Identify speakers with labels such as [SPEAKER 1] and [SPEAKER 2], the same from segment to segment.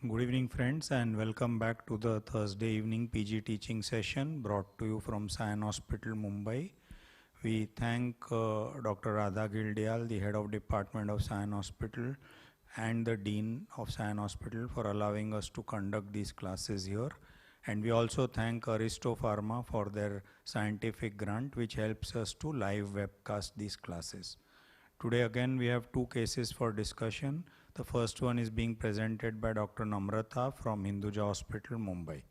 [SPEAKER 1] Good evening friends and welcome back to the Thursday evening PG teaching session brought to you from Sion Hospital, Mumbai. We thank Dr. Radha Gildial, the Head of Department of Sion Hospital and the Dean of Sion Hospital for allowing us to conduct these classes here. And we also thank Aristo Pharma for their scientific grant which helps us to live webcast these classes. Today again we have two cases for discussion. The first one is being presented by Dr. Namrata from Hinduja Hospital, Mumbai.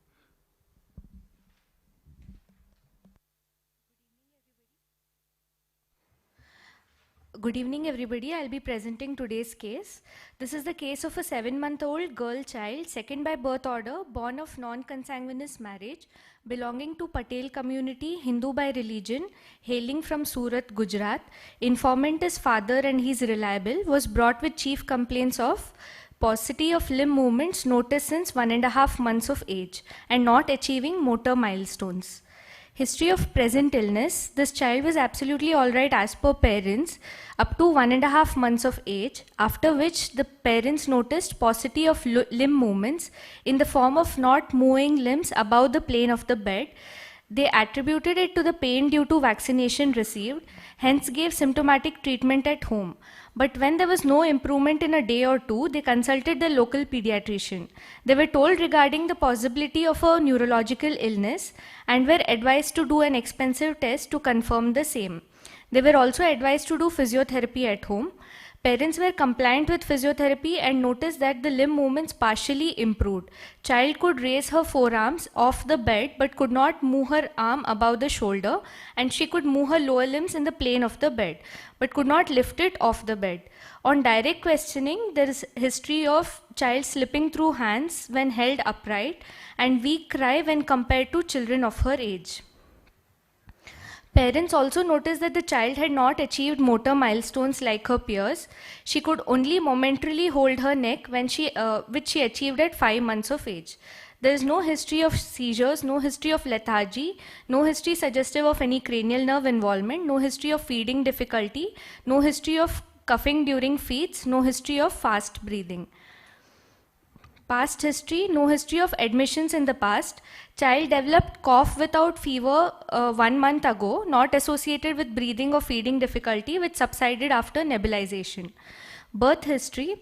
[SPEAKER 2] Good evening everybody. I'll be presenting today's case. This is the case of a 7-month-old girl child, second by birth order, born of non-consanguineous marriage, belonging to Patel community, Hindu by religion, hailing from Surat, Gujarat. Informant is father and he's reliable, was brought with chief complaints of paucity of limb movements noticed since 1.5 months of age and not achieving motor milestones. History of present illness. This child was absolutely alright as per parents up to 1.5 months of age, after which the parents noticed paucity of limb movements in the form of not moving limbs above the plane of the bed. They attributed it to the pain due to vaccination received, hence gave symptomatic treatment at home. But when there was no improvement in a day or two, they consulted the local pediatrician. They were told regarding the possibility of a neurological illness and were advised to do an expensive test to confirm the same. They were also advised to do physiotherapy at home. Parents were compliant with physiotherapy and noticed that the limb movements partially improved. Child could raise her forearms off the bed but could not move her arm above the shoulder, and she could move her lower limbs in the plane of the bed but could not lift it off the bed. On direct questioning, there is history of child slipping through hands when held upright and weak cry when compared to children of her age. Parents also noticed that the child had not achieved motor milestones like her peers. She could only momentarily hold her neck, which she achieved at 5 months of age. There is no history of seizures, no history of lethargy, no history suggestive of any cranial nerve involvement, no history of feeding difficulty, no history of coughing during feeds, no history of fast breathing. Past history, no history of admissions in the past. Child developed cough without fever 1 month ago, not associated with breathing or feeding difficulty, which subsided after nebulization. Birth history.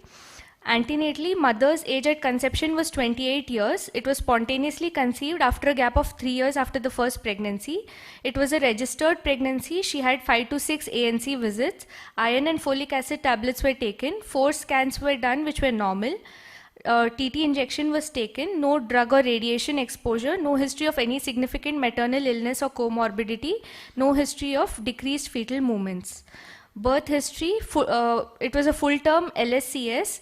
[SPEAKER 2] Antenatally, mother's age at conception was 28 years. It was spontaneously conceived after a gap of 3 years after the first pregnancy. It was a registered pregnancy. She had 5 to 6 ANC visits. Iron and folic acid tablets were taken. 4 scans were done, which were normal. TT injection was taken, no drug or radiation exposure, no history of any significant maternal illness or comorbidity, no history of decreased fetal movements. Birth history, it was a full-term LSCS,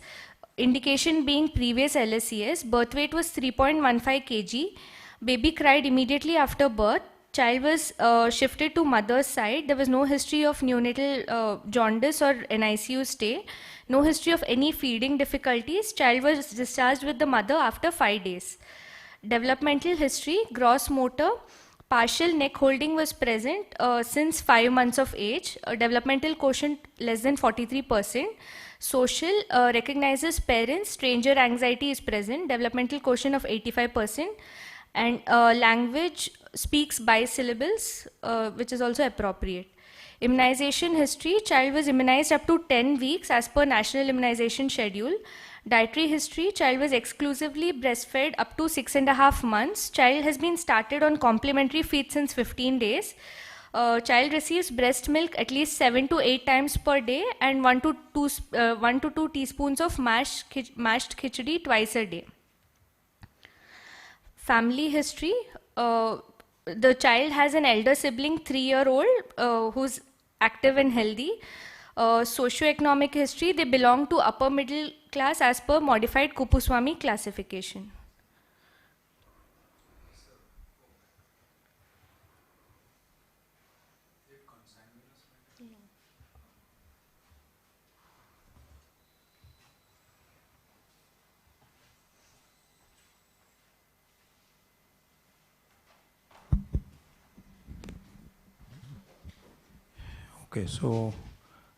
[SPEAKER 2] indication being previous LSCS. Birth weight was 3.15 kg. Baby cried immediately after birth. Child was shifted to mother's side. There was no history of neonatal jaundice or NICU stay. No history of any feeding difficulties. Child was discharged with the mother after 5 days. Developmental history, gross motor, partial neck holding was present since 5 months of age. Developmental quotient less than 43%. Social recognizes parents. Stranger anxiety is present. Developmental quotient of 85%. And language speaks bisyllables, which is also appropriate. Immunization history, child was immunized up to 10 weeks as per national immunization schedule. Dietary history, child was exclusively breastfed up to 6.5 months. Child has been started on complementary feed since 15 days. Child receives breast milk at least 7 to 8 times per day and 1 to 2 teaspoons of mashed khichdi twice a day. Family history, the child has an elder sibling, 3-year-old, who's active and healthy. Socioeconomic history, they belong to upper middle class as per modified Kupuswamy classification.
[SPEAKER 1] Okay, so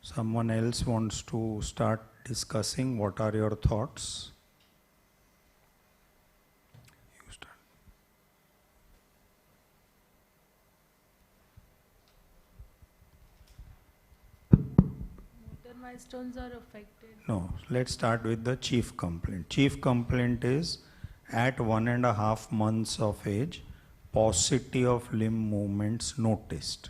[SPEAKER 1] someone else wants to start discussing. What are your thoughts?
[SPEAKER 3] other milestones are affected.
[SPEAKER 1] No, let's start with the chief complaint. Chief complaint is at 1.5 months of age, paucity of limb movements noticed.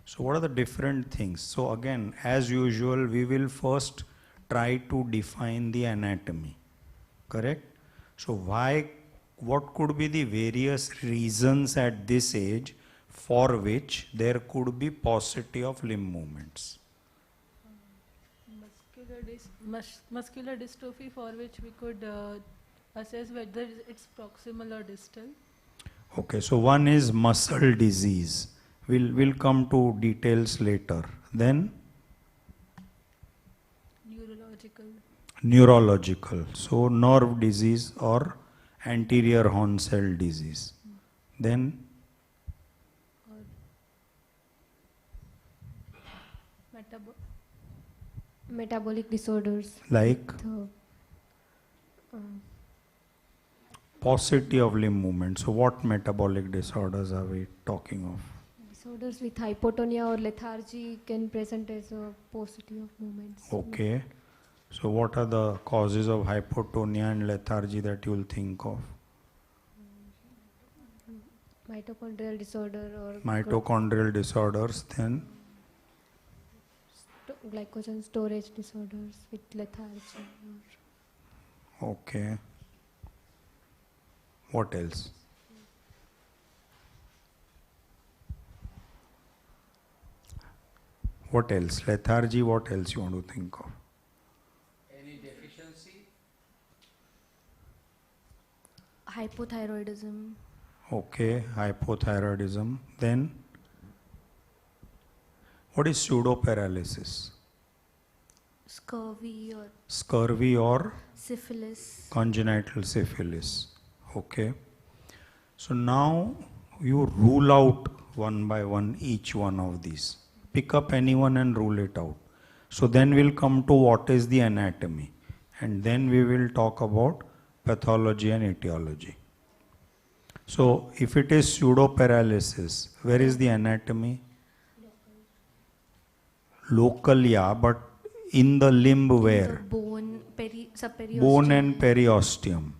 [SPEAKER 1] So what are the different things? So again, as usual, we will first try to define the anatomy, correct? So what could be the various reasons at this age for which there could be paucity of limb movements?
[SPEAKER 3] Muscular dystrophy, for which we could assess whether it's proximal or distal.
[SPEAKER 1] Okay, so one is muscle disease. We'll come to details later. Then neurological. So nerve disease or anterior horn cell disease. Then
[SPEAKER 4] metabolic disorders
[SPEAKER 1] like
[SPEAKER 4] the,
[SPEAKER 1] paucity of limb movement. So what metabolic disorders are we talking of?
[SPEAKER 4] disorders with hypotonia or lethargy can present as a paucity of movements.
[SPEAKER 1] Okay. So what are the causes of hypotonia and lethargy that you'll think of?
[SPEAKER 4] Mitochondrial disorder or
[SPEAKER 1] Mitochondrial disorders, then
[SPEAKER 4] glycogen storage disorders with lethargy.
[SPEAKER 1] okay. What else? What else? Lethargy, what else you want to think of?
[SPEAKER 5] Any deficiency?
[SPEAKER 2] Hypothyroidism.
[SPEAKER 1] Okay, hypothyroidism. Then, what is pseudoparalysis?
[SPEAKER 2] Scurvy or
[SPEAKER 1] Syphilis or
[SPEAKER 2] syphilis.
[SPEAKER 1] congenital syphilis. Okay. So now you rule out one by one each one of these. Pick up any one and rule it out. So then we'll come to what is the anatomy. And then we will talk about pathology and etiology. So if it is pseudoparalysis, where is the anatomy? Local, yeah, but in the limb where?
[SPEAKER 2] The bone, subperiosteum.
[SPEAKER 1] Bone and periosteum.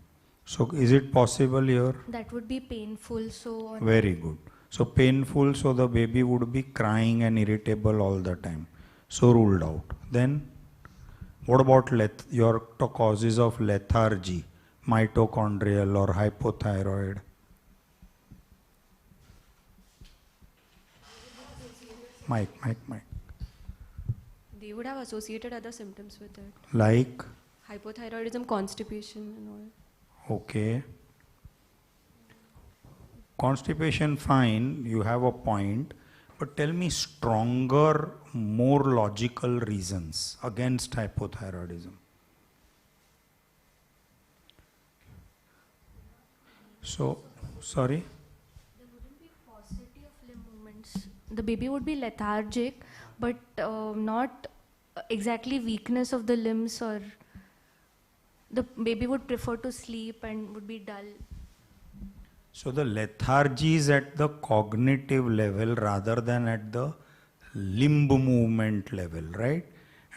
[SPEAKER 1] So is it possible here?
[SPEAKER 2] That would be painful. So
[SPEAKER 1] Very good. So painful, so the baby would be crying and irritable all the time. So ruled out. Then what about your causes of lethargy, mitochondrial or hypothyroid? Mike.
[SPEAKER 6] They would have associated other symptoms with it.
[SPEAKER 1] Like?
[SPEAKER 6] Hypothyroidism, constipation and all.
[SPEAKER 1] Okay. Constipation, fine, you have a point, but tell me stronger, more logical reasons against hypothyroidism. So, sorry?
[SPEAKER 2] there wouldn't be paucity of limb movements. The baby would be lethargic, but not exactly weakness of the limbs, or the baby would prefer to sleep and would be dull.
[SPEAKER 1] So the lethargy is at the cognitive level rather than at the limb movement level, right?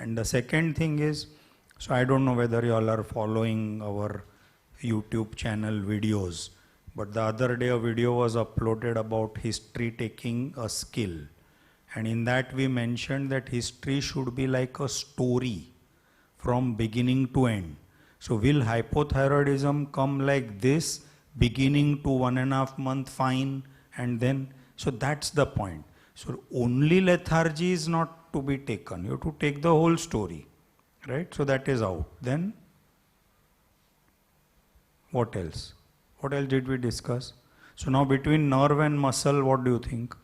[SPEAKER 1] And the second thing is, so I don't know whether you all are following our YouTube channel videos, but the other day a video was uploaded about history taking a skill. And in that we mentioned that history should be like a story from beginning to end. So will hypothyroidism come like this? Beginning to 1.5 month fine, and then, so that's the point. So only lethargy is not to be taken. You have to take the whole story, right? So that is out. Then what else? What else did we discuss? So now between nerve and muscle, what do you think?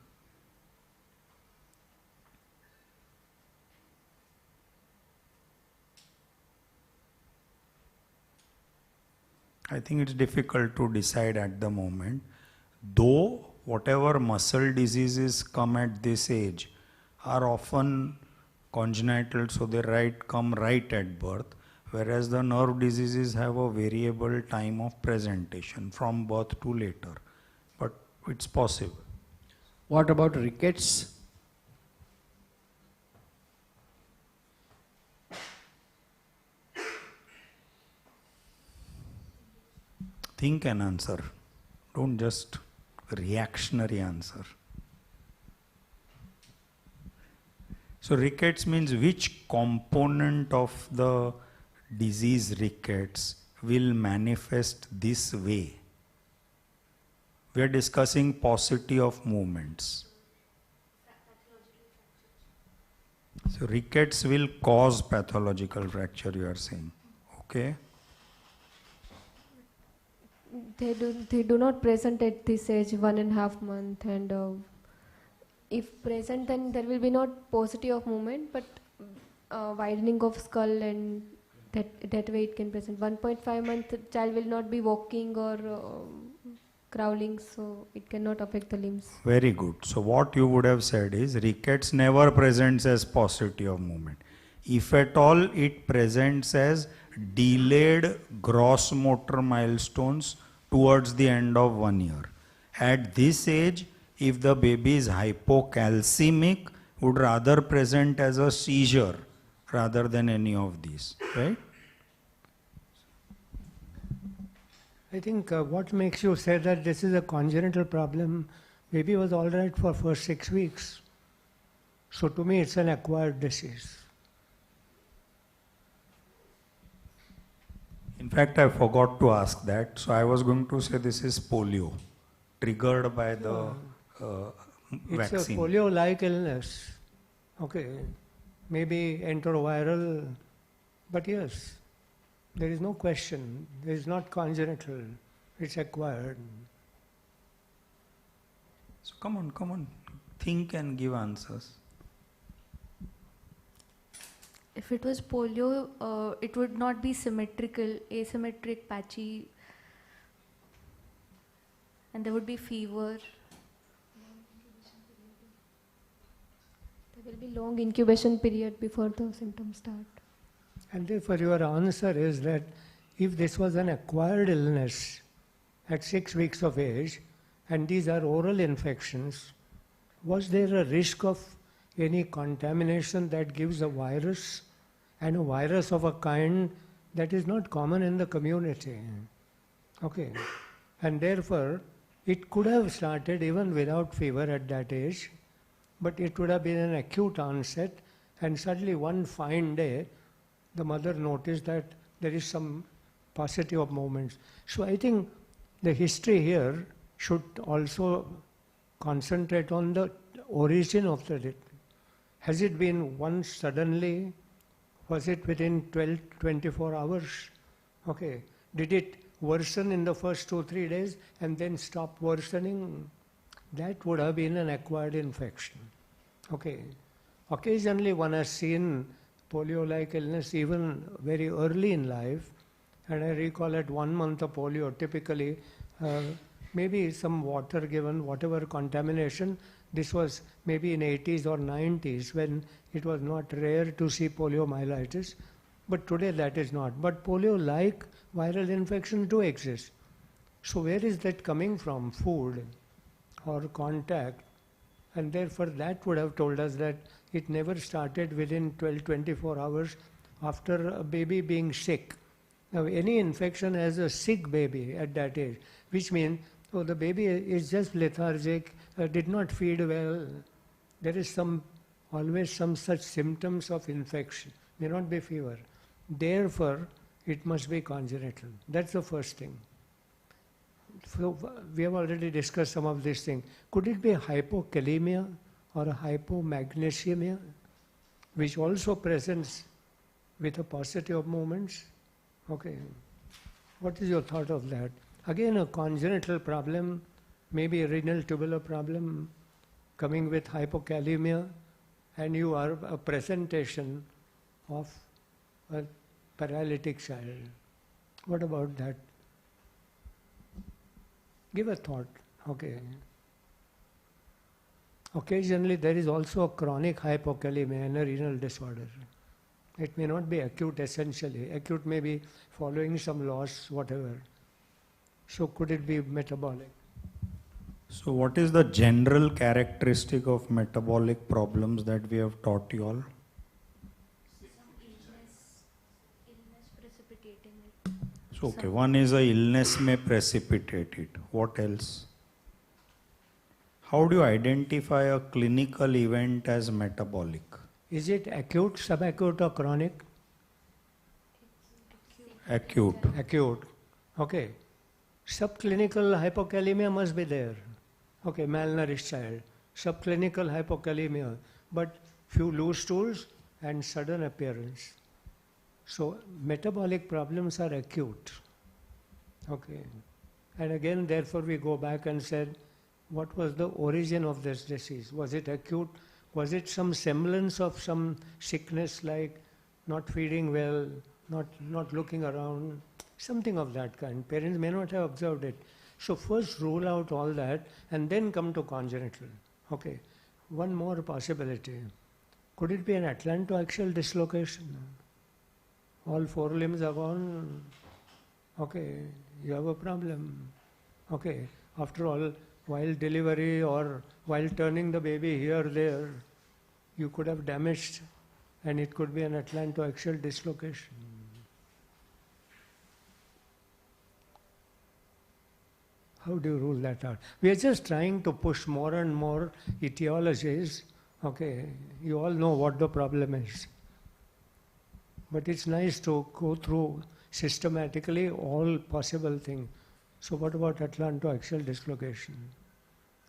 [SPEAKER 1] I think it's difficult to decide at the moment, though whatever muscle diseases come at this age are often congenital, so they come right at birth, whereas the nerve diseases have a variable time of presentation from birth to later, but it's possible.
[SPEAKER 5] What about rickets?
[SPEAKER 1] Think and answer. Don't just reactionary answer. So rickets means which component of the disease rickets will manifest this way? We are discussing paucity of movements. So rickets will cause pathological fracture, you are saying. Okay.
[SPEAKER 4] They do not present at this age, 1.5 month, and if present, then there will be not paucity of movement, but widening of skull, and that way it can present. 1.5 month child will not be walking or crawling, so it cannot affect the limbs.
[SPEAKER 1] Very good. So what you would have said is rickets never presents as paucity of movement. If at all, it presents as delayed gross motor milestones towards the end of 1 year. At this age, if the baby is hypocalcemic, would rather present as a seizure rather than any of these, right?
[SPEAKER 7] I think what makes you say that this is a congenital problem, baby was all right for first 6 weeks. So to me it's an acquired disease.
[SPEAKER 1] In fact, I forgot to ask that. So I was going to say this is polio, triggered by the
[SPEAKER 7] It's
[SPEAKER 1] vaccine.
[SPEAKER 7] a polio-like illness. Okay, maybe enteroviral, but yes, there is no question. It is not congenital, it's acquired.
[SPEAKER 1] So come on, think and give answers.
[SPEAKER 2] If it was polio, it would not be symmetrical, asymmetric, patchy, and there would be fever.
[SPEAKER 4] There will be long incubation period before the symptoms start.
[SPEAKER 7] And therefore your answer is that if this was an acquired illness at 6 weeks of age, and these are oral infections, was there a risk of any contamination that gives a virus, and a virus of a kind that is not common in the community? Okay. And therefore, it could have started even without fever at that age, but it would have been an acute onset, and suddenly one fine day, the mother noticed that there is some paucity of movements. So I think the history here should also concentrate on the origin of the. Has it been once suddenly? Was it within 12-24 hours? Okay. Did it worsen in the first 2-3 days and then stop worsening? That would have been an acquired infection. Okay. Occasionally one has seen polio-like illness even very early in life, and I recall at 1 month of polio, typically maybe some water given, whatever contamination. This was maybe in 80s or 90s when it was not rare to see poliomyelitis, but today that is not. But polio-like viral infections do exist. So where is that coming from? Food or contact? And therefore that would have told us that it never started within 12-24 hours after a baby being sick. Now any infection has a sick baby at that age, which means, oh, the baby is just lethargic, did not feed well. There is always some such symptoms of infection, may not be fever. Therefore, it must be congenital. That's the first thing. So we have already discussed some of these things. Could it be hypokalemia or a hypomagnesemia, which also presents with a paucity of movements? Okay. What is your thought of that? Again, a congenital problem, maybe a renal tubular problem coming with hypokalemia, and you are a presentation of a paralytic child. What about that? Give a thought. Okay. Occasionally there is also a chronic hypokalemia and a renal disorder. It may not be acute essentially. Acute may be following some loss, whatever. So could it be metabolic?
[SPEAKER 1] So what is the general characteristic of metabolic problems that we have taught you all?
[SPEAKER 2] Illness precipitating it.
[SPEAKER 1] So, okay, one is a illness may precipitate it. What else? How do you identify a clinical event as metabolic?
[SPEAKER 7] Is it acute, subacute or chronic?
[SPEAKER 1] Acute.
[SPEAKER 7] Acute. Okay. Subclinical hypokalemia must be there. Okay, malnourished child. Subclinical hypokalemia. But few loose stools and sudden appearance. So metabolic problems are acute. Okay. And again, therefore, we go back and said, what was the origin of this disease? Was it acute? Was it some semblance of some sickness like not feeding well, not looking around, something of that kind? Parents may not have observed it. So first rule out all that and then come to congenital. Okay. One more possibility. Could it be an atlantoaxial dislocation? All four limbs are gone. Okay, you have a problem. Okay, after all, while delivery or while turning the baby here, there, you could have damaged and it could be an atlantoaxial dislocation. How do you rule that out? We are just trying to push more and more etiologies. Okay, you all know what the problem is. But it's nice to go through systematically all possible things. So what about atlantoaxial dislocation?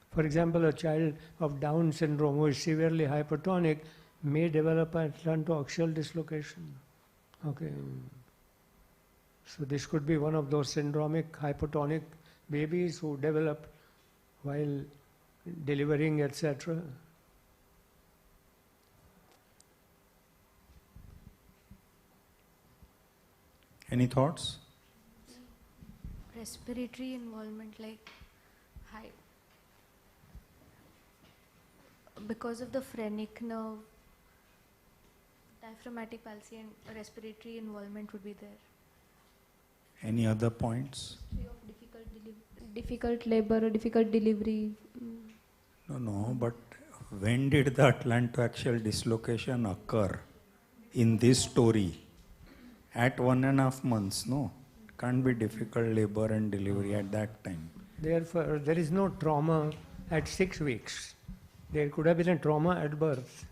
[SPEAKER 7] For example, a child of Down syndrome who is severely hypertonic may develop an atlantoaxial dislocation. Okay. So this could be one of those syndromic hypertonic babies who develop while delivering, etc.
[SPEAKER 1] Any thoughts?
[SPEAKER 2] Respiratory involvement, like high, because of the phrenic nerve, diaphragmatic palsy and respiratory involvement would be there.
[SPEAKER 1] Any other points?
[SPEAKER 4] Difficult labor or difficult delivery.
[SPEAKER 1] No, but when did the atlantoaxial dislocation occur in this story? At 1.5 months, no? Can't be difficult labor and delivery at that time.
[SPEAKER 7] Therefore, there is no trauma at 6 weeks. There could have been a trauma at birth.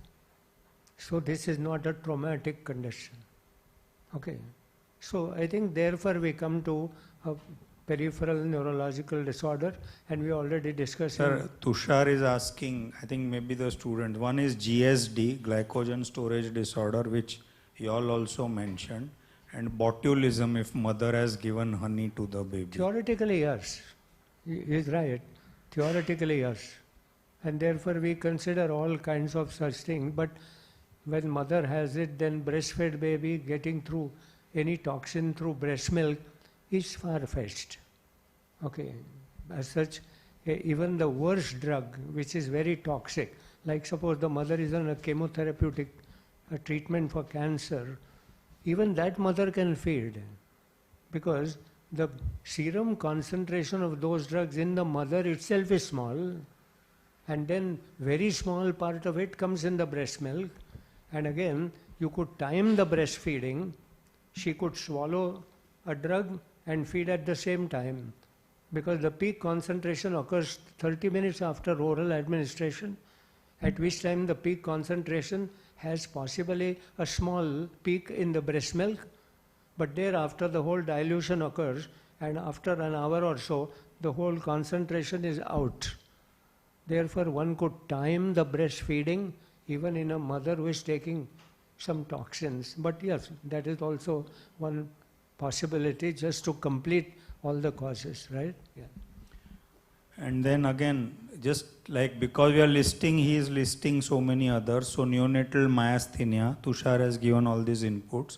[SPEAKER 7] So this is not a traumatic condition. Okay. So I think therefore we come to a peripheral neurological disorder and we already discussed.
[SPEAKER 1] Sir, Tushar is asking, I think maybe the student, one is GSD, glycogen storage disorder, which you all also mentioned, and botulism if mother has given honey to the baby.
[SPEAKER 7] Theoretically, yes. He is right. Theoretically, yes. And therefore we consider all kinds of such things. But when mother has it, then breastfed baby getting through any toxin through breast milk is far-fetched. Okay. As such, even the worst drug, which is very toxic, like suppose the mother is on a chemotherapeutic treatment for cancer, even that mother can feed, because the serum concentration of those drugs in the mother itself is small, and then very small part of it comes in the breast milk, and again you could time the breastfeeding. She could swallow a drug and feed at the same time, because the peak concentration occurs 30 minutes after oral administration, at which time the peak concentration has possibly a small peak in the breast milk, but thereafter the whole dilution occurs, and after an hour or so the whole concentration is out. Therefore one could time the breastfeeding even in a mother who is taking some toxins. But yes, that is also one possibility, just to complete all the causes, right? Yeah.
[SPEAKER 1] And then again, just like because we are listing, he is listing so many others. So neonatal myasthenia, Tushar has given all these inputs.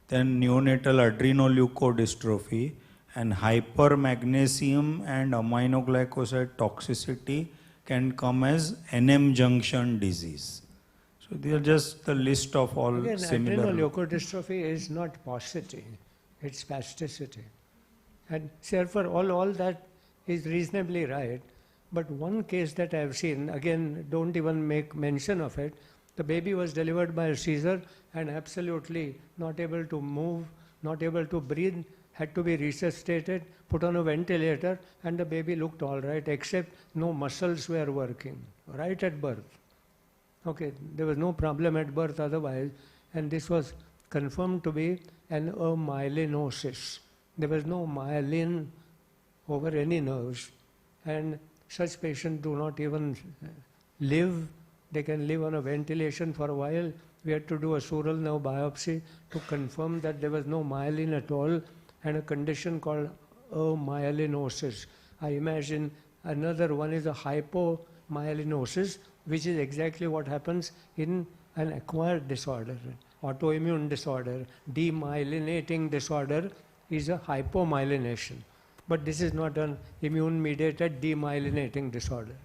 [SPEAKER 1] Then neonatal adrenoleukodystrophy and hypermagnesium and aminoglycoside toxicity can come as NM junction disease. So these are just the list of all
[SPEAKER 7] Again,
[SPEAKER 1] similar.
[SPEAKER 7] adrenoleukodystrophy is not paucity, it's spasticity. And therefore all that is reasonably right. But one case that I have seen, again, don't even make mention of it, the baby was delivered by a Caesar and absolutely not able to move, not able to breathe, had to be resuscitated, put on a ventilator, and the baby looked all right, except no muscles were working, right at birth. Okay, there was no problem at birth otherwise, and this was confirmed to be an amyelinosis. There was no myelin over any nerves, and such patients do not even live. They can live on a ventilation for a while. We had to do a sural nerve biopsy to confirm that there was no myelin at all, and a condition called amyelinosis. I imagine another one is a hypomyelinosis, which is exactly what happens in an acquired disorder, autoimmune disorder. Demyelinating disorder is a hypomyelination. But this is not an immune-mediated demyelinating disorder.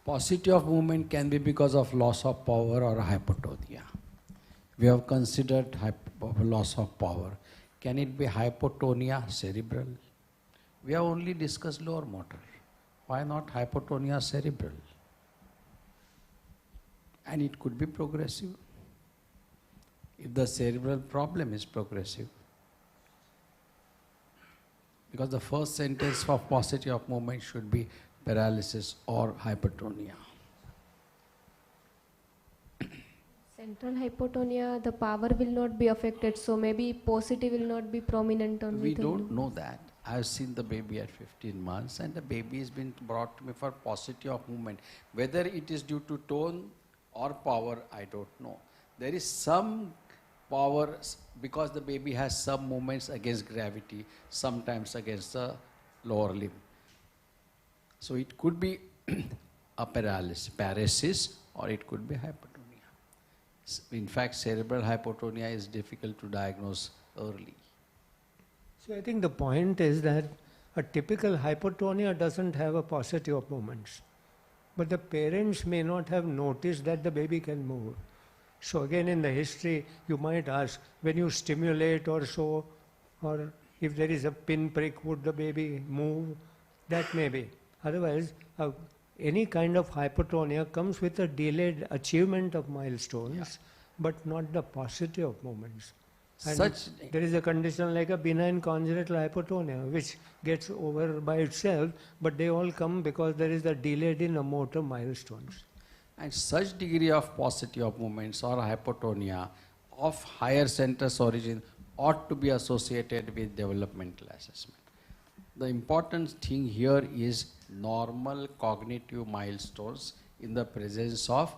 [SPEAKER 5] Paucity of movement can be because of loss of power or hypotonia. We have considered loss of power. Can it be hypotonia cerebral? We have only discussed lower motor. Why not hypotonia cerebral? And it could be progressive. If the cerebral problem is progressive. Because the first sentence for paucity of movement should be paralysis or hypotonia.
[SPEAKER 4] Central hypotonia, the power will not be affected, so maybe paucity will not be prominent on
[SPEAKER 5] We
[SPEAKER 4] the
[SPEAKER 5] don't know that. I have seen the baby at 15 months and the baby has been brought to me for paucity of movement. Whether it is due to tone or power, I don't know. There is some power because the baby has some movements against gravity, sometimes against the lower limb. So it could be a paresis, or it could be hypotonia. In fact, cerebral hypotonia is difficult to diagnose early.
[SPEAKER 7] So I think the point is that a typical hypotonia doesn't have a paucity of movements. But the parents may not have noticed that the baby can move. So again, in the history, you might ask, when you stimulate or so, or if there is a pinprick, would the baby move? That may be. Otherwise, any kind of hypotonia comes with a delayed achievement of milestones, but not the paucity of movements. And there is a condition like a benign congenital hypotonia, which gets over by itself, but they all come because there is a delayed in a motor milestones.
[SPEAKER 5] And such degree of paucity of movements or hypotonia of higher centers origin ought to be associated with developmental assessment. The important thing here is normal cognitive milestones in the presence of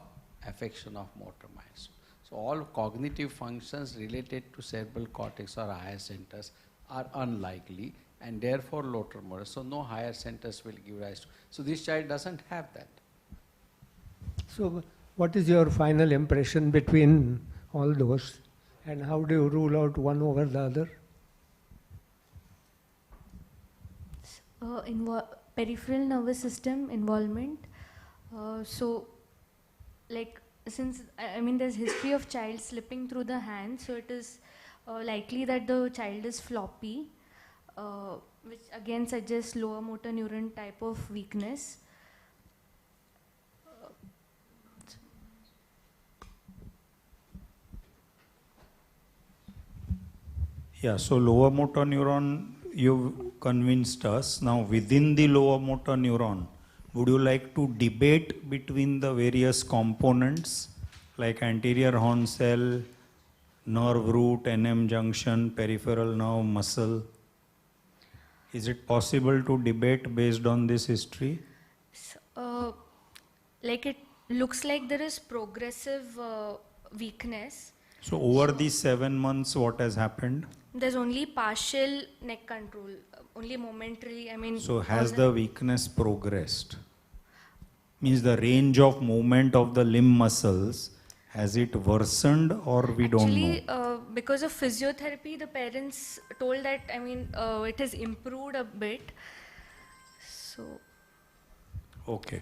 [SPEAKER 5] affection of motor milestones. So all cognitive functions related to cerebral cortex or higher centers are unlikely and therefore lower motor. So no higher centers will give rise to. So this child doesn't have that.
[SPEAKER 7] So what is your final impression between all those, and how do you rule out one over the other?
[SPEAKER 2] Peripheral nervous system involvement. So, like, since there's history of child slipping through the hand, so it is likely that the child is floppy, which again suggests lower motor neuron type of weakness.
[SPEAKER 1] Yeah, so lower motor neuron, you've convinced us. Now, within the lower motor neuron, would you like to debate between the various components like anterior horn cell, nerve root, NM junction, peripheral nerve, muscle? Is it possible to debate based on this history?
[SPEAKER 2] Like, it looks like there is progressive weakness.
[SPEAKER 1] So over these 7 months, what has happened?
[SPEAKER 2] There's only partial neck control, only momentarily.
[SPEAKER 1] So has the weakness progressed? Means the range of movement of the limb muscles, has it worsened or we don't know?
[SPEAKER 2] Actually, because of physiotherapy, the parents told that, it has improved a bit. So.
[SPEAKER 1] Okay.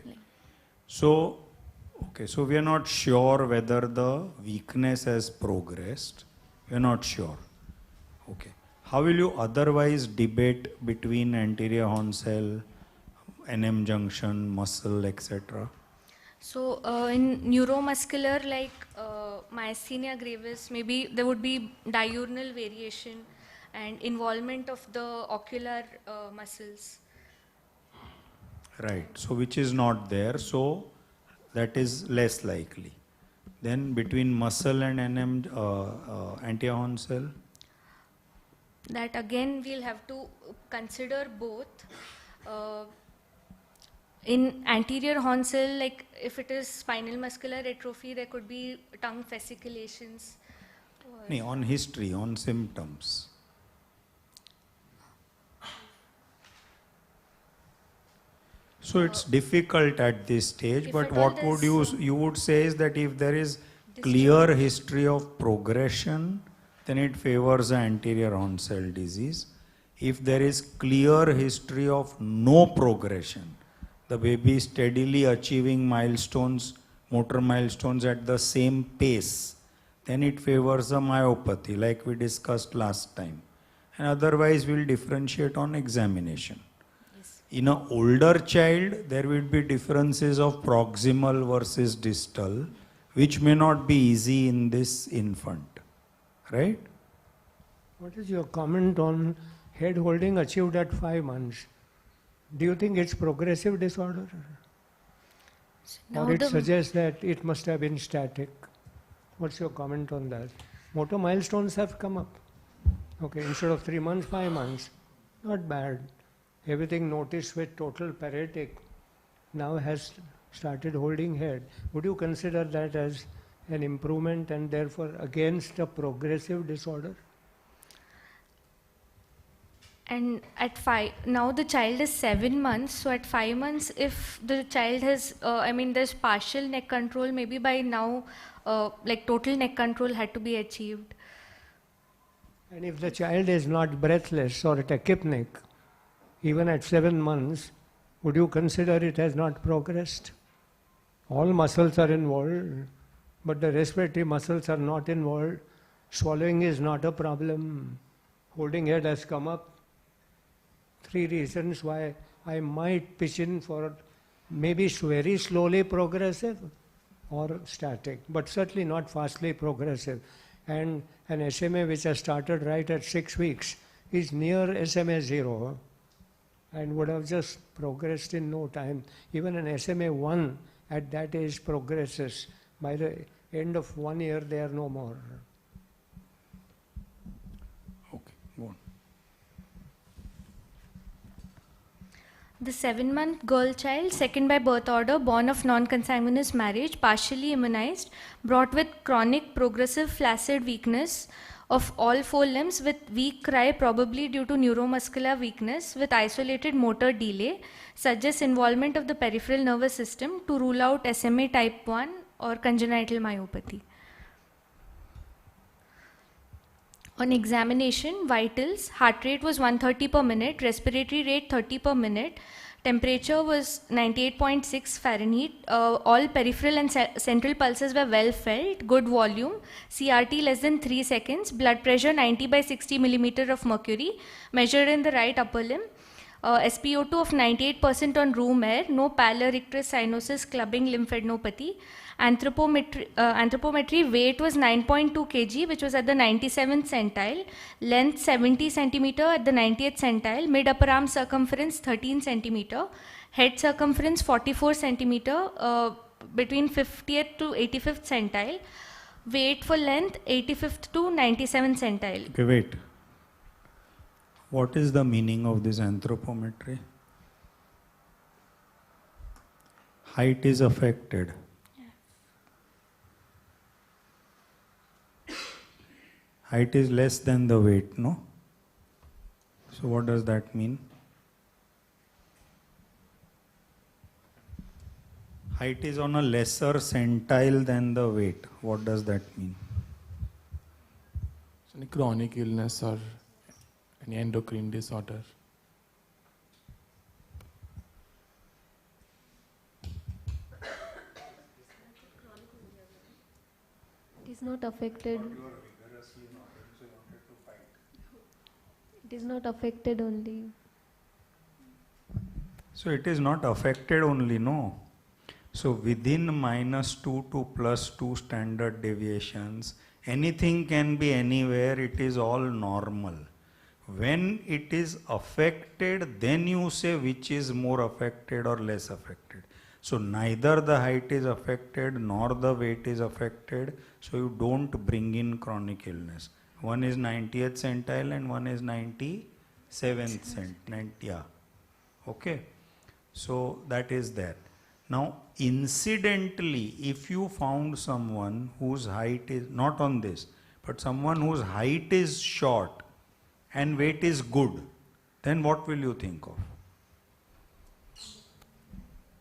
[SPEAKER 1] So we are not sure whether the weakness has progressed. We are not sure. Okay. How will you otherwise debate between anterior horn cell, NM junction, muscle, etc.?
[SPEAKER 2] So in neuromuscular, like myasthenia gravis, maybe there would be diurnal variation, and involvement of the ocular muscles.
[SPEAKER 1] Right. So which is not there. So that is less likely. Then between muscle and anti-horn cell.
[SPEAKER 2] That again we'll have to consider both. In anterior horn cell, like if it is spinal muscular atrophy, there could be tongue fasciculations.
[SPEAKER 1] No, on history, on symptoms. So it's difficult at this stage, but what would you would say is that if there is clear history of progression, then it favors the anterior horn cell disease. If there is clear history of no progression, the baby is steadily achieving milestones, motor milestones at the same pace, then it favors the myopathy like we discussed last time. And otherwise we'll differentiate on examination. Yes. In an older child, there will be differences of proximal versus distal, which may not be easy in this infant, right?
[SPEAKER 7] What is your comment on head holding achieved at 5 months? Do you think it's progressive disorder? Or it suggests that it must have been static? What's your comment on that? Motor milestones have come up. Okay, instead of 3 months, 5 months. Not bad. Everything noticed with total paretic now has started holding head. Would you consider that as an improvement and therefore against a progressive disorder?
[SPEAKER 2] And at 5, now the child is 7 months, so at 5 months, if the child has, there's partial neck control, maybe by now, like total neck control had to be achieved.
[SPEAKER 7] And if the child is not breathless or tachypneic, even at 7 months, would you consider it has not progressed? All muscles are involved, but the respiratory muscles are not involved. Swallowing is not a problem. Holding head has come up. 3 reasons why I might pitch in for maybe very slowly progressive or static, but certainly not fastly progressive. And an SMA which has started right at 6 weeks is near SMA 0 and would have just progressed in no time. Even an SMA 1 at that age progresses. By the end of 1 year, they are no more.
[SPEAKER 1] Okay, go on.
[SPEAKER 2] The 7-month girl child, second by birth order, born of non-consanguineous marriage, partially immunized, brought with chronic progressive flaccid weakness of all 4 limbs with weak cry, probably due to neuromuscular weakness with isolated motor delay, suggests involvement of the peripheral nervous system to rule out SMA type 1 or congenital myopathy. On examination, vitals, heart rate was 130 per minute, respiratory rate 30 per minute, temperature was 98.6 Fahrenheit, all peripheral and central pulses were well felt, good volume, CRT less than 3 seconds, blood pressure 90 by 60 millimeter of mercury, measured in the right upper limb, SpO2 of 98% on room air, no pallor, icterus, cyanosis, clubbing, lymphadenopathy. Anthropometry weight was 9.2 kg, which was at the 97th centile, length 70 centimeter at the 90th centile, mid upper arm circumference 13 centimeter, head circumference 44 centimeter, between 50th to 85th centile, weight for length 85th to 97th centile.
[SPEAKER 1] Okay, wait. What is the meaning of this anthropometry? Height is affected. Height is less than the weight, no? So what does that mean? Height is on a lesser centile than the weight. What does that mean?
[SPEAKER 8] So any chronic illness or any endocrine disorder.
[SPEAKER 4] It is not affected. It is not affected only.
[SPEAKER 1] So it is not affected only, no. So within -2 to +2 standard deviations, anything can be anywhere, it is all normal. When it is affected, then you say which is more affected or less affected. So neither the height is affected nor the weight is affected, so you don't bring in chronic illness. One is 90th centile and one is 97th centile. Yeah. Okay. So that is there. Now incidentally, if you found someone whose height is not on this, but someone whose height is short and weight is good, then what will you think of?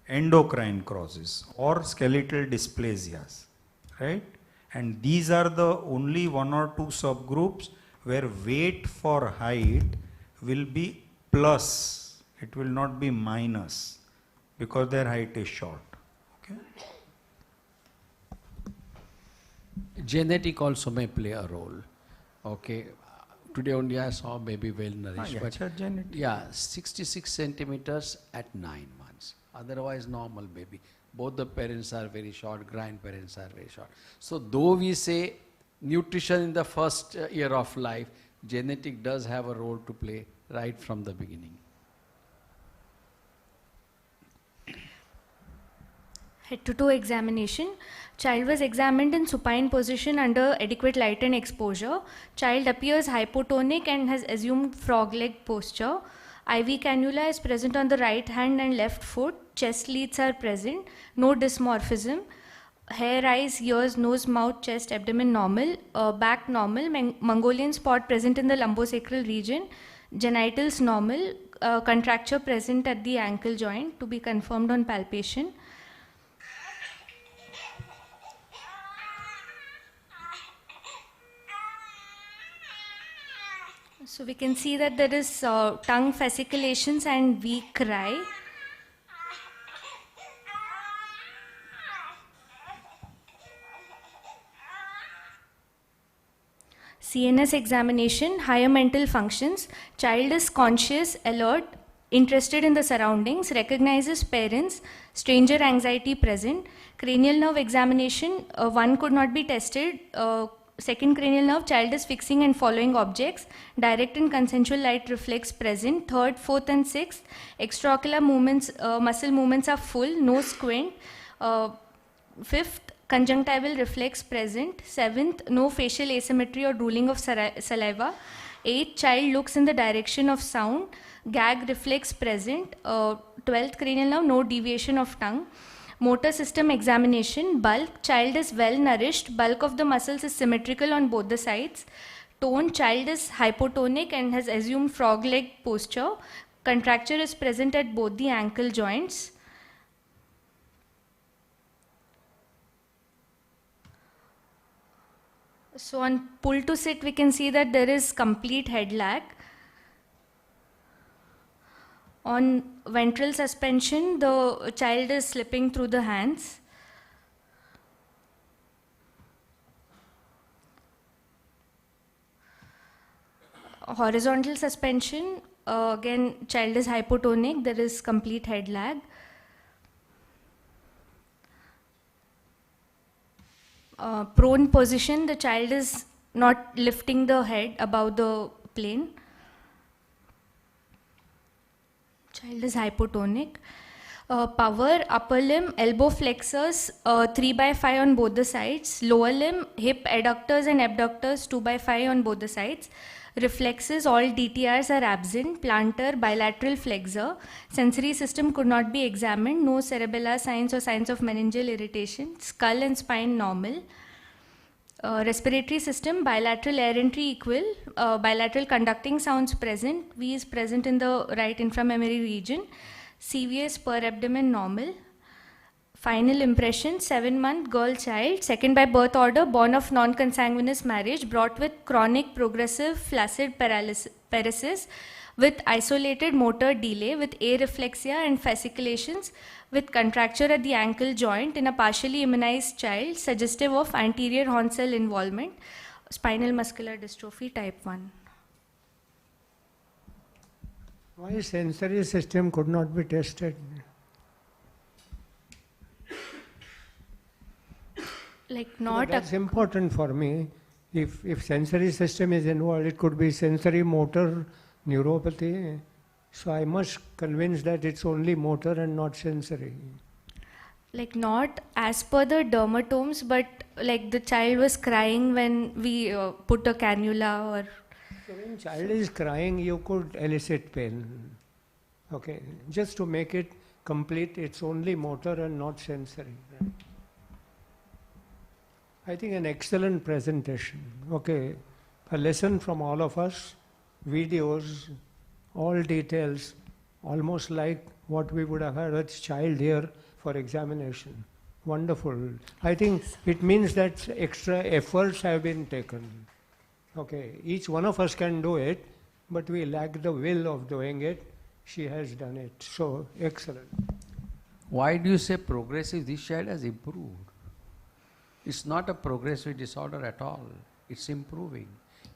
[SPEAKER 1] Endocrine causes or skeletal dysplasias, right? And these are the only one or two subgroups where weight for height will be plus, it will not be minus, because their height is short. Okay?
[SPEAKER 5] Genetic also may play a role. Okay. Today only I saw baby well nourished.
[SPEAKER 1] Yeah,
[SPEAKER 5] but
[SPEAKER 1] genetic.
[SPEAKER 5] yeah, 66 centimeters at 9 months. Otherwise normal baby. Both the parents are very short, grandparents are very short. So though we say nutrition in the first year of life, genetic does have a role to play right from the beginning.
[SPEAKER 2] Head to toe examination. Child was examined in supine position under adequate light and exposure. Child appears hypotonic and has assumed frog leg posture. IV cannula is present on the right hand and left foot. Chest leads are present. No dysmorphism. Hair, eyes, ears, nose, mouth, chest, abdomen normal. Back normal. Mongolian spot present in the lumbosacral region. Genitals normal. Contracture present at the ankle joint to be confirmed on palpation. So we can see that there is tongue fasciculations and weak cry. CNS examination, higher mental functions. Child is conscious, alert, interested in the surroundings, recognizes parents, stranger anxiety present. Cranial nerve examination, one could not be tested. Second cranial nerve, child is fixing and following objects. Direct and consensual light reflex present. Third, fourth and sixth, extraocular movements, muscle movements are full, no squint. Fifth, conjunctival reflex present. Seventh, no facial asymmetry or drooling of saliva. Eighth, child looks in the direction of sound. Gag reflex present. 12th cranial nerve, no deviation of tongue. Motor system examination, bulk, child is well nourished, bulk of the muscles is symmetrical on both the sides. Tone, child is hypotonic and has assumed frog leg posture. Contracture is present at both the ankle joints. So on pull to sit, we can see that there is complete head lag. On ventral suspension, the child is slipping through the hands. Horizontal suspension, again, child is hypotonic, there is complete head lag. Prone position, the child is not lifting the head above the plane. Child is hypotonic. Power, upper limb, elbow flexors, 3/5 on both the sides. Lower limb, hip adductors and abductors, 2/5 on both the sides. Reflexes, all DTRs are absent. Plantar, bilateral flexor. Sensory system could not be examined. No cerebellar signs or signs of meningeal irritation. Skull and spine normal. Respiratory system, bilateral air entry equal. Bilateral conducting sounds present. V is present in the right inframammary region. CVS per abdomen normal. Final impression, 7-month girl child, second by birth order, born of non-consanguineous marriage, brought with chronic progressive flaccid paresis with isolated motor delay, with areflexia and fasciculations, with contracture at the ankle joint in a partially immunized child, suggestive of anterior horn cell involvement, spinal muscular dystrophy type 1.
[SPEAKER 7] Why sensory system could not be tested?
[SPEAKER 2] Like not
[SPEAKER 7] That's important for me. If sensory system is involved, it could be sensory motor neuropathy. So I must convince that it's only motor and not sensory.
[SPEAKER 2] Like not as per the dermatomes, but like the child was crying when we put a cannula or...
[SPEAKER 7] So when child is crying, you could elicit pain. Okay, just to make it complete, it's only motor and not sensory. Right? I think an excellent presentation. Okay, a lesson from all of us, videos, all details, almost like what we would have had a child here for examination. Wonderful. I think it means that extra efforts have been taken. Okay, each one of us can do it, but we lack the will of doing it. She has done it. So, excellent.
[SPEAKER 5] Why do you say progressive? This child has improved. It's not a progressive disorder at all. It's improving.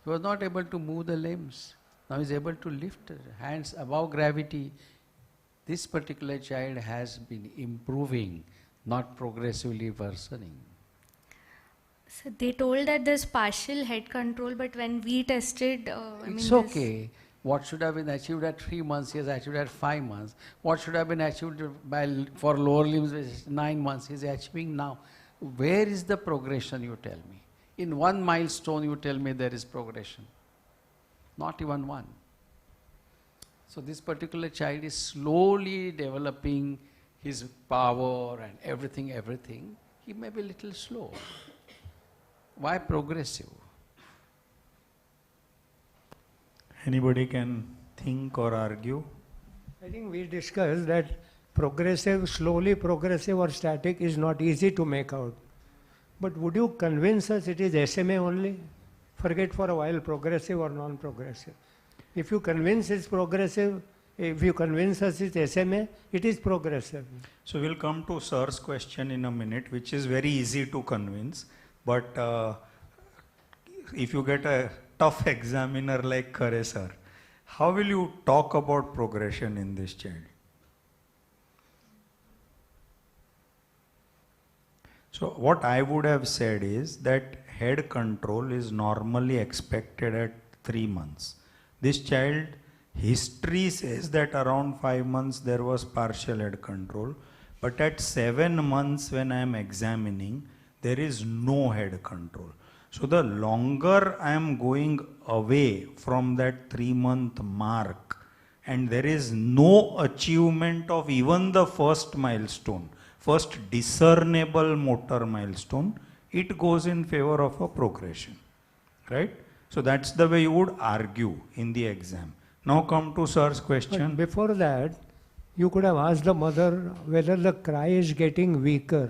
[SPEAKER 5] He was not able to move the limbs. Now he is able to lift hands above gravity. This particular child has been improving, not progressively worsening.
[SPEAKER 2] So they told that there's partial head control, but when we tested,
[SPEAKER 5] It's okay. What should have been achieved at 3 months, he has achieved at 5 months. What should have been achieved for lower limbs, which is 9 months, he is achieving now. Where is the progression, you tell me? In one milestone, you tell me there is progression. Not even one. So this particular child is slowly developing his power and everything. He may be a little slow. Why progressive?
[SPEAKER 1] Anybody can think or argue?
[SPEAKER 7] I think we discussed that progressive, slowly progressive or static is not easy to make out. But would you convince us it is SMA only? Forget for a while progressive or non-progressive. If you convince it's progressive, if you convince us it's SMA, it is progressive.
[SPEAKER 1] So we'll come to Sir's question in a minute, which is very easy to convince. But if you get a tough examiner like Khare sir, how will you talk about progression in this child? So what I would have said is that head control is normally expected at 3 months. This child, history says that around 5 months there was partial head control, but at 7 months when I am examining, there is no head control. So the longer I am going away from that 3-month mark and there is no achievement of even the first milestone, first discernible motor milestone, it goes in favor of a progression, right? So that's the way you would argue in the exam. Now come to Sir's question.
[SPEAKER 7] But before that, you could have asked the mother whether the cry is getting weaker.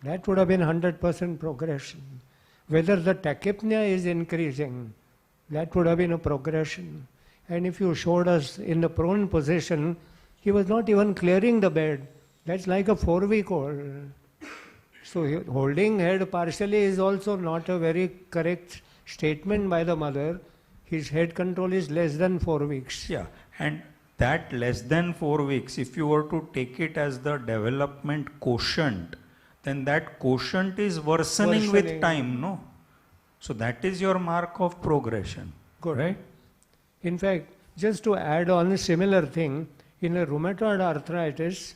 [SPEAKER 7] That would have been 100% progression. Whether the tachypnea is increasing, that would have been a progression. And if you showed us in the prone position, he was not even clearing the bed. That's like a 4-week-old. So holding head partially is also not a very correct statement by the mother. His head control is less than 4 weeks.
[SPEAKER 1] Yeah, and that less than 4 weeks, if you were to take it as the development quotient, then that quotient is worsening with time, no? So that is your mark of progression.
[SPEAKER 7] Good.
[SPEAKER 1] Right?
[SPEAKER 7] In fact, just to add on a similar thing, in a rheumatoid arthritis,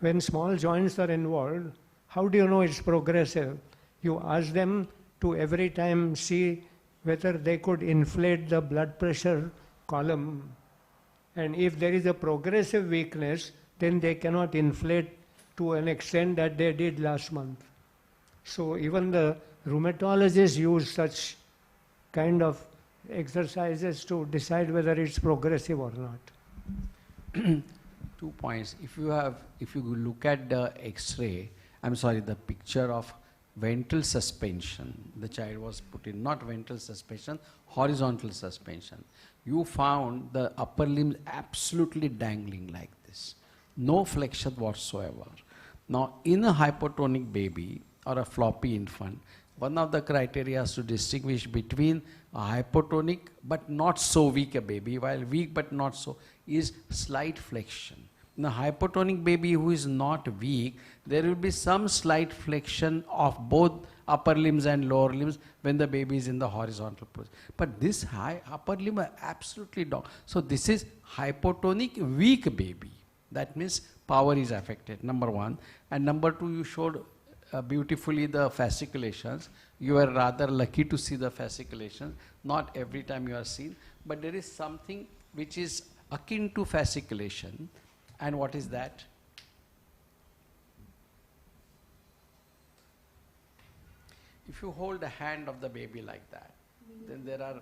[SPEAKER 7] when small joints are involved, how do you know it's progressive? You ask them to every time see whether they could inflate the blood pressure column. And if there is a progressive weakness, then they cannot inflate to an extent that they did last month. So even the rheumatologists use such kind of exercises to decide whether it's progressive or not.
[SPEAKER 5] 2 points. If you look at the X-ray, the picture of ventral suspension, the child was put in not ventral suspension, horizontal suspension. You found the upper limbs absolutely dangling like this. No flexion whatsoever. Now, in a hypotonic baby or a floppy infant, one of the criteria is to distinguish between a hypotonic but not so weak a baby, while weak but not so, is slight flexion. In a hypotonic baby who is not weak, there will be some slight flexion of both upper limbs and lower limbs when the baby is in the horizontal position. But this high upper limb are absolutely down. So this is hypotonic weak baby. That means power is affected, number one. And number two, you showed beautifully the fasciculations. You are rather lucky to see the fasciculations. Not every time you are seen, but there is something which is akin to fasciculation. And what is that? If you hold the hand of the baby like that, then there are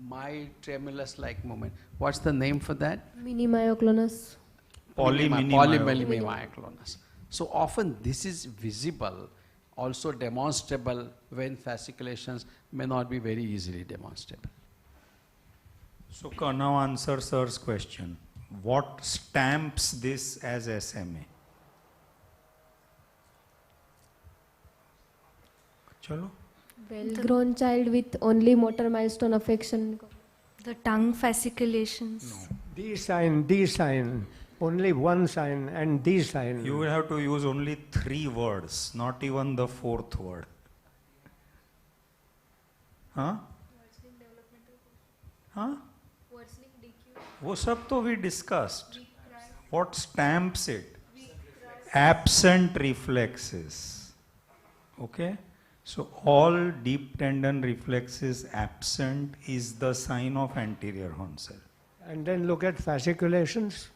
[SPEAKER 5] mild tremulous-like movement. What's the name for that?
[SPEAKER 4] Minimyoclonus.
[SPEAKER 5] Polymyoclonus. So often this is visible, also demonstrable when fasciculations may not be very easily demonstrable.
[SPEAKER 1] So now answer sir's question. What stamps this as SMA? Chalo.
[SPEAKER 4] Well-grown child with only motor milestone affection.
[SPEAKER 2] The tongue fasciculations.
[SPEAKER 1] No.
[SPEAKER 7] These sign, only one sign and these sign.
[SPEAKER 1] You will have to use only 3 words, not even the 4th word. Huh? Huh? वो सब तो we discussed. What stamps it? Absent reflexes. Okay? So all deep tendon reflexes absent is the sign of anterior horn cell.
[SPEAKER 7] And then look at fasciculations.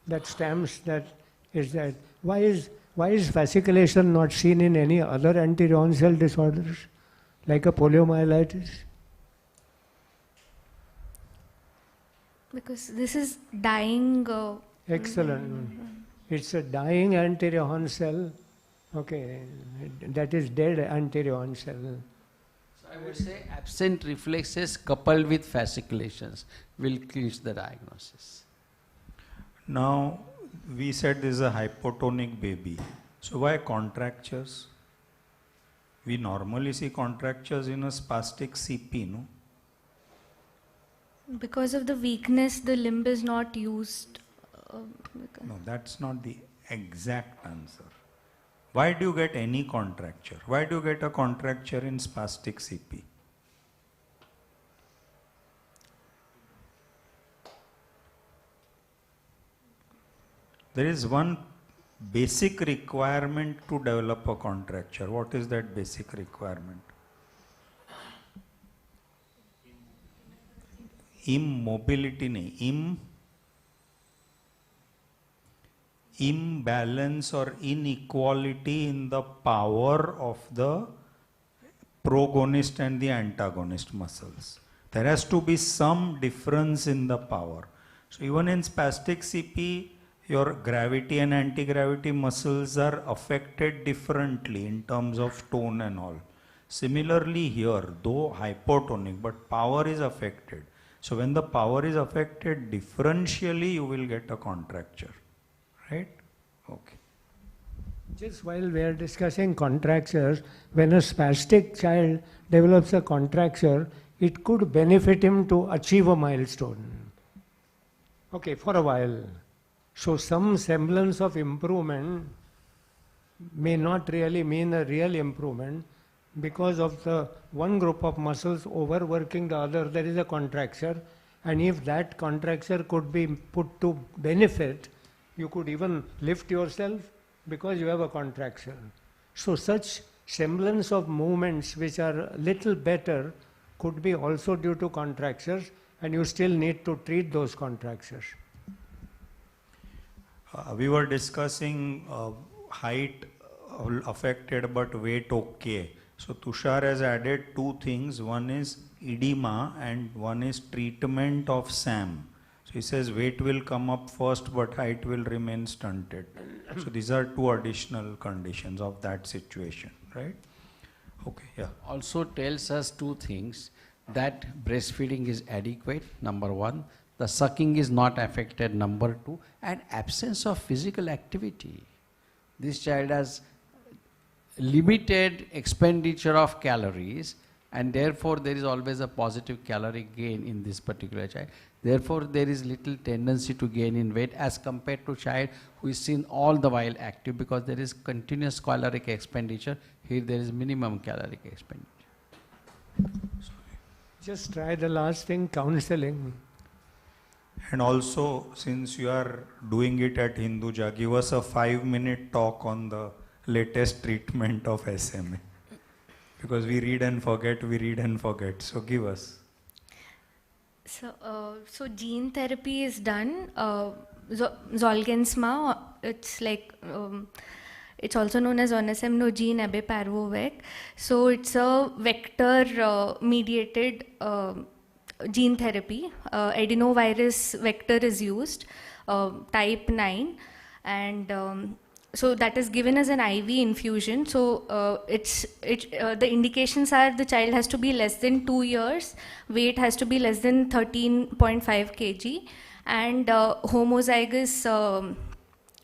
[SPEAKER 7] That stamps that is that. Why is fasciculation not seen in any other anterior horn cell disorders, like a poliomyelitis?
[SPEAKER 2] Because this is dying.
[SPEAKER 7] Excellent. It's a dying anterior horn cell. Okay, that is dead anterior horn cell.
[SPEAKER 5] So I would say absent reflexes coupled with fasciculations will clinch the diagnosis.
[SPEAKER 1] Now, we said this is a hypotonic baby. So why contractures? We normally see contractures in a spastic CP, no?
[SPEAKER 2] Because of the weakness, the limb is not used.
[SPEAKER 1] No, that's not the exact answer. Why do you get any contracture? Why do you get a contracture in spastic CP? There is one basic requirement to develop a contracture. What is that basic requirement? Immobility nahi, imbalance or inequality in the power of the progonist and the antagonist muscles. There has to be some difference in the power. So even in spastic CP, your gravity and anti-gravity muscles are affected differently in terms of tone and all. Similarly here, though hypotonic, but power is affected. So when the power is affected differentially, you will get a contracture. Right? Okay.
[SPEAKER 7] Just while we are discussing contractures, when a spastic child develops a contracture, it could benefit him to achieve a milestone. Okay, for a while. So some semblance of improvement may not really mean a real improvement because of the one group of muscles overworking the other. There is a contracture, and if that contracture could be put to benefit, you could even lift yourself because you have a contraction. So such semblance of movements which are little better could be also due to contractures, and you still need to treat those contractures.
[SPEAKER 1] We were discussing height affected but weight okay. So Tushar has added 2 things. One is edema and one is treatment of SAM. So he says weight will come up first but height will remain stunted. So these are 2 additional conditions of that situation, right? Okay, yeah.
[SPEAKER 5] Also tells us 2 things, that breastfeeding is adequate, number 1, the sucking is not affected, number 2, and absence of physical activity. This child has limited expenditure of calories, and therefore there is always a positive caloric gain in this particular child. Therefore, there is little tendency to gain in weight as compared to child who is seen all the while active, because there is continuous caloric expenditure. Here there is minimum caloric expenditure.
[SPEAKER 7] Just try the last thing, counseling.
[SPEAKER 1] And also, since you are doing it at Hinduja, give us a 5-minute talk on the latest treatment of SMA. Because we read and forget, So give us.
[SPEAKER 2] So gene therapy is done. Zolgensma, it's like, it's also known as onasemno gene abeparvovec. So it's a vector-mediated gene therapy. Adenovirus vector is used, type 9, and so that is given as an IV infusion. So the indications are the child has to be less than 2 years, weight has to be less than 13.5 kg, and homozygous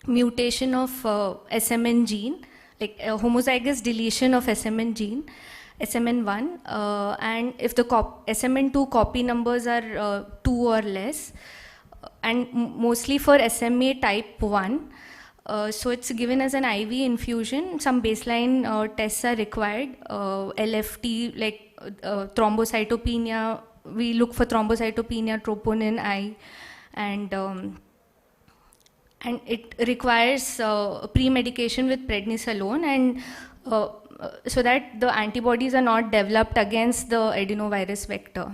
[SPEAKER 2] mutation of SMN gene, like homozygous deletion of SMN gene, SMN1, and if the SMN2 copy numbers are 2 or less, and mostly for SMA type 1. So it's given as an IV infusion. Some baseline tests are required. LFT, like thrombocytopenia, we look for thrombocytopenia, troponin I, and it requires pre-medication with prednisolone, and so that the antibodies are not developed against the adenovirus vector.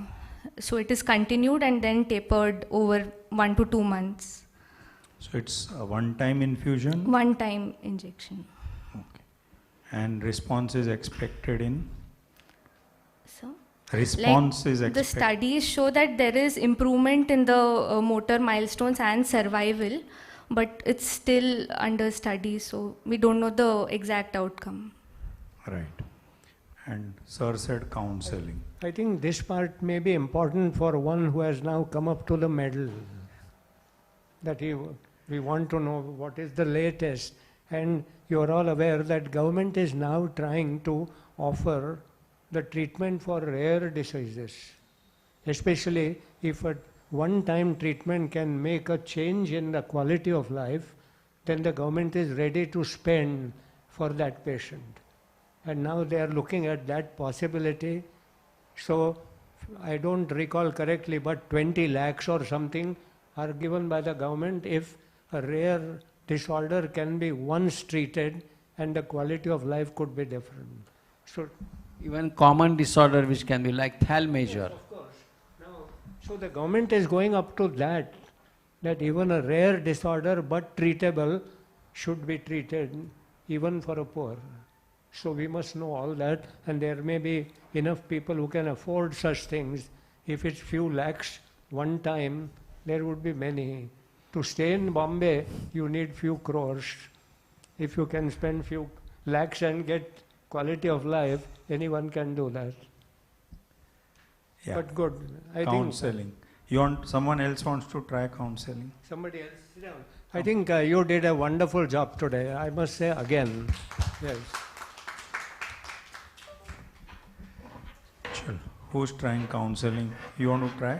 [SPEAKER 2] So it is continued and then tapered over 1 to 2 months.
[SPEAKER 1] So it's a one-time infusion?
[SPEAKER 2] One-time injection.
[SPEAKER 1] Okay. And response is expected in?
[SPEAKER 2] So,
[SPEAKER 1] response
[SPEAKER 2] like
[SPEAKER 1] is expected.
[SPEAKER 2] The studies show that there is improvement in the motor milestones and survival, but it's still under study, so we don't know the exact outcome.
[SPEAKER 1] Right. And sir said counseling.
[SPEAKER 7] I think this part may be important for one who has now come up to the medal. That we want to know what is the latest, and you are all aware that government is now trying to offer the treatment for rare diseases, especially if a one-time treatment can make a change in the quality of life, then the government is ready to spend for that patient. And now they are looking at that possibility. So I don't recall correctly, but 20 lakhs or something are given by the government if a rare disorder can be once treated and the quality of life could be different. So
[SPEAKER 5] even common disorder which can be like thalmature.
[SPEAKER 7] Of course. Now, so the government is going up to that even a rare disorder but treatable should be treated even for a poor. So we must know all that, and there may be enough people who can afford such things. If it's few lakhs one time, there would be many. To stay in Bombay, you need few crores. If you can spend few lakhs and get quality of life, anyone can do that.
[SPEAKER 1] Yeah.
[SPEAKER 7] But good. I
[SPEAKER 1] counseling. Someone else wants to try counseling?
[SPEAKER 7] Somebody else? Sit down. I think you did a wonderful job today. I must say again. Yes.
[SPEAKER 1] Who's trying counseling? You want to try?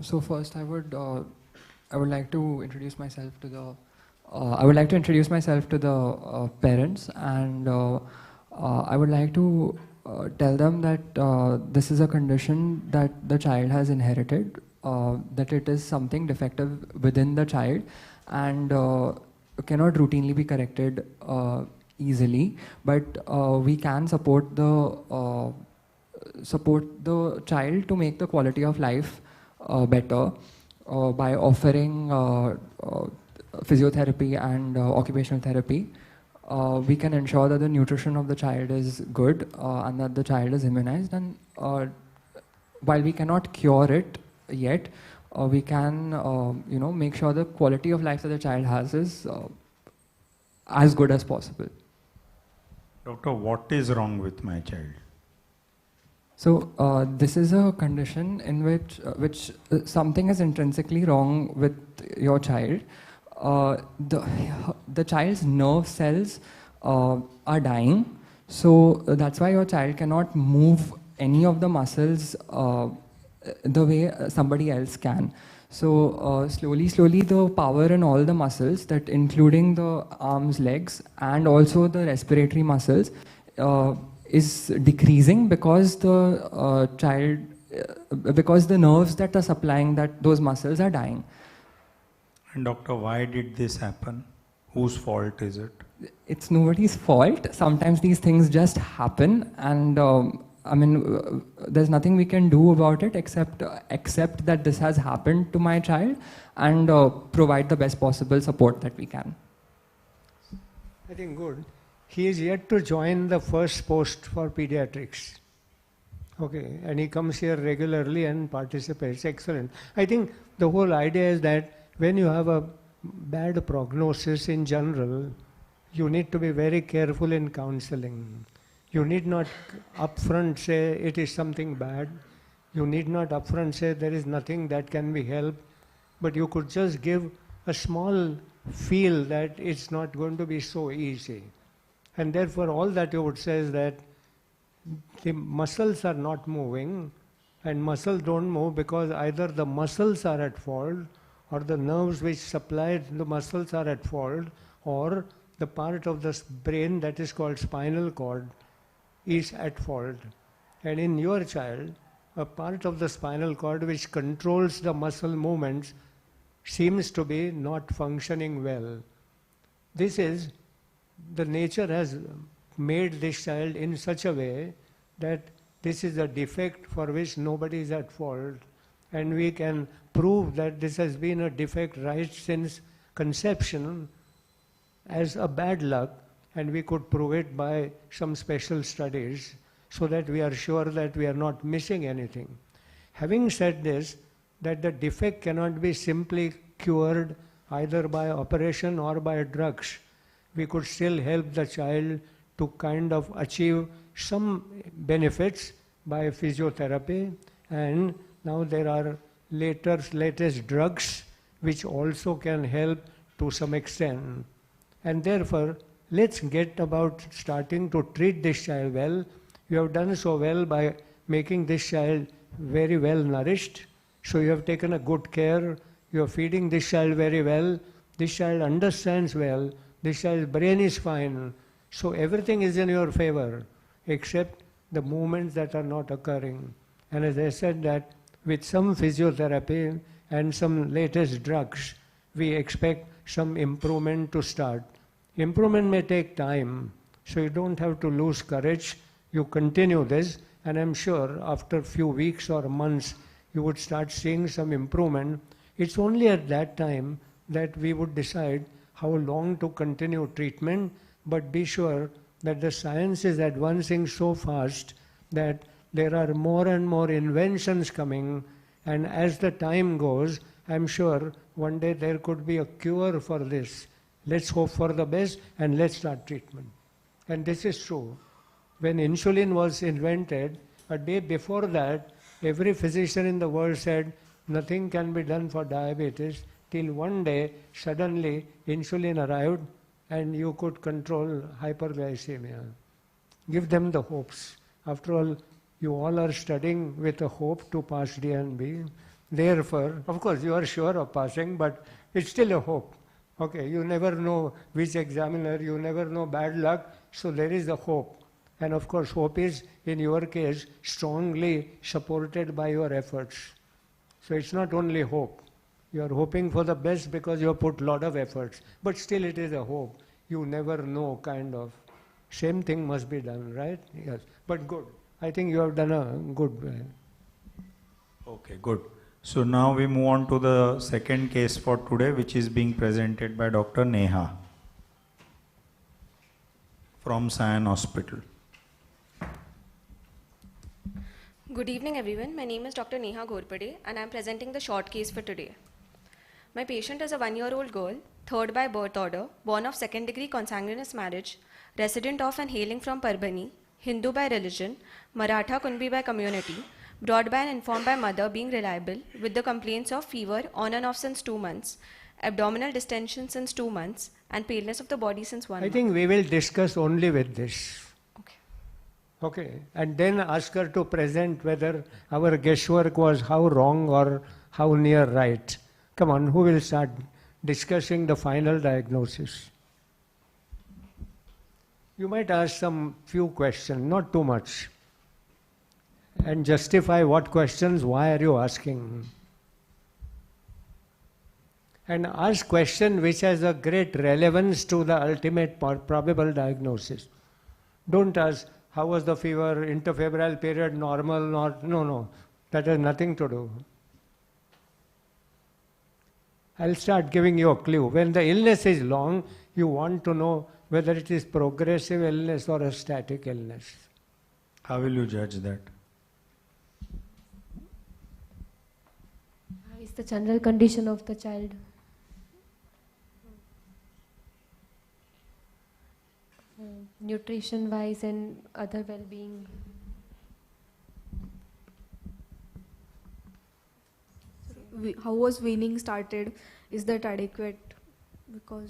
[SPEAKER 9] So first, I would like to introduce myself to the parents, and I would like to tell them that this is a condition that the child has inherited, that it is something defective within the child, and cannot routinely be corrected easily, but we can support the child to make the quality of life better by offering physiotherapy and occupational therapy. We can ensure that the nutrition of the child is good and that the child is immunized, and while we cannot cure it yet, we can make sure the quality of life that the child has is as good as possible.
[SPEAKER 1] Doctor, what is wrong with my child?
[SPEAKER 9] So this is a condition in which something is intrinsically wrong with your child. The child's nerve cells are dying, so that's why your child cannot move any of the muscles the way somebody else can. So slowly the power in all the muscles, that including the arms, legs, and also the respiratory muscles, is decreasing because because the nerves that are supplying those muscles are dying.
[SPEAKER 1] And doctor, why did this happen? Whose fault is it?
[SPEAKER 9] It's nobody's fault. Sometimes these things just happen, and there's nothing we can do about it except accept that this has happened to my child and provide the best possible support that we can.
[SPEAKER 7] I think good. He is yet to join the first post for pediatrics. Okay, and he comes here regularly and participates. Excellent. I think the whole idea is that when you have a bad prognosis in general, you need to be very careful in counseling. You need not upfront say it is something bad. You need not upfront say there is nothing that can be helped. But you could just give a small feel that it's not going to be so easy. And therefore all that you would say is that the muscles are not moving, and muscles don't move because either the muscles are at fault, or the nerves which supply the muscles are at fault, or the part of the brain that is called spinal cord is at fault. And in your child, a part of the spinal cord which controls the muscle movements seems to be not functioning well. This is, the nature has made this child in such a way that this is a defect for which nobody is at fault. And we can prove that this has been a defect right since conception as a bad luck, and we could prove it by some special studies so that we are sure that we are not missing anything. Having said this, that the defect cannot be simply cured either by operation or by drugs. We could still help the child to kind of achieve some benefits by physiotherapy, and now there are latest drugs which also can help to some extent. And therefore, let's get about starting to treat this child well. You have done so well by making this child very well nourished. So you have taken a good care. You are feeding this child very well. This child understands well. This child's brain is fine. So everything is in your favor, except the movements that are not occurring. And as I said, that with some physiotherapy and some latest drugs, we expect some improvement to start. Improvement may take time, so you don't have to lose courage. You continue this, and I'm sure after a few weeks or months, you would start seeing some improvement. It's only at that time that we would decide how long to continue treatment, but be sure that the science is advancing so fast that there are more and more inventions coming, and as the time goes, I'm sure one day there could be a cure for this. Let's hope for the best and let's start treatment. And this is true. When insulin was invented, a day before that, every physician in the world said nothing can be done for diabetes, till one day suddenly insulin arrived and you could control hyperglycemia. Give them the hopes. After all, you all are studying with a hope to pass D&B. Therefore, of course, you are sure of passing, but it's still a hope. Okay, you never know which examiner, you never know bad luck, so there is a hope. And of course, hope is, in your case, strongly supported by your efforts. So it's not only hope. You are hoping for the best because you have put a lot of efforts, but still it is a hope. You never know, kind of. Same thing must be done, right? Yes, but good. I think you have done a good way.
[SPEAKER 1] Okay, good. So now we move on to the second case for today, which is being presented by Dr. Neha from Sion Hospital.
[SPEAKER 6] Good evening, everyone. My name is Dr. Neha Ghorpade, and I'm presenting the short case for today. My patient is a 1-year-old girl, third by birth order, born of second-degree consanguineous marriage, resident of and hailing from Parbhani, Hindu by religion, Maratha Kunbi by community, brought by and informed by mother being reliable, with the complaints of fever on and off since 2 months, abdominal distension since 2 months, and paleness of the body since 1 month.
[SPEAKER 7] I think we will discuss only with this.
[SPEAKER 6] Okay.
[SPEAKER 7] Okay, and then ask her to present whether our guesswork was how wrong or how near right. Come on, who will start discussing the final diagnosis? You might ask some few questions, not too much, and justify what questions, why are you asking? And ask question which has a great relevance to the ultimate probable diagnosis. Don't ask, how was the fever, interfebrile period, normal, not, no, that has nothing to do. I'll start giving you a clue. When the illness is long, you want to know whether it is progressive illness or a static illness.
[SPEAKER 1] How will you judge that?
[SPEAKER 4] Is the general condition of the child? Nutrition wise and other well-being.
[SPEAKER 10] How was weaning started? Is that adequate? Because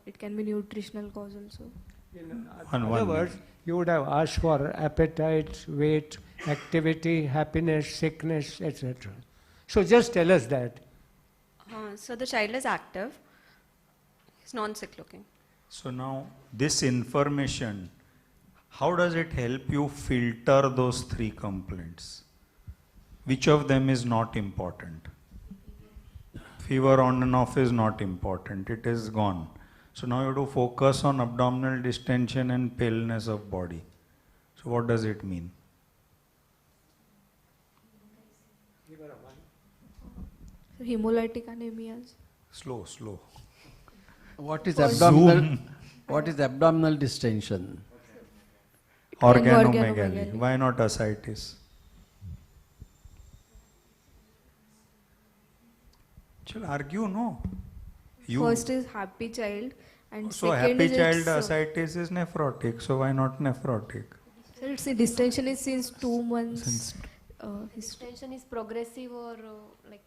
[SPEAKER 10] it can be nutritional cause also.
[SPEAKER 7] In other words, you would have asked for appetite, weight, activity, happiness, sickness, etc. So just tell us that.
[SPEAKER 6] So the child is active. He's non-sick looking.
[SPEAKER 1] So now this information, how does it help you filter those 3 complaints? Which of them is not important? Fever on and off is not important, it is gone. So now you have to focus on abdominal distension and paleness of body. So what does it mean?
[SPEAKER 10] So hemolytic anemias.
[SPEAKER 1] Slow.
[SPEAKER 5] What is
[SPEAKER 10] Zoom.
[SPEAKER 5] abdominal? What is abdominal distension?
[SPEAKER 1] Organomegaly. Why not ascites? Chal argue, no?
[SPEAKER 10] First is happy child, and
[SPEAKER 1] So
[SPEAKER 10] second
[SPEAKER 1] happy
[SPEAKER 10] is
[SPEAKER 1] child ascites is nephrotic. So why not nephrotic?
[SPEAKER 10] So it's the distension is since 2 months.
[SPEAKER 4] Distension is progressive or like?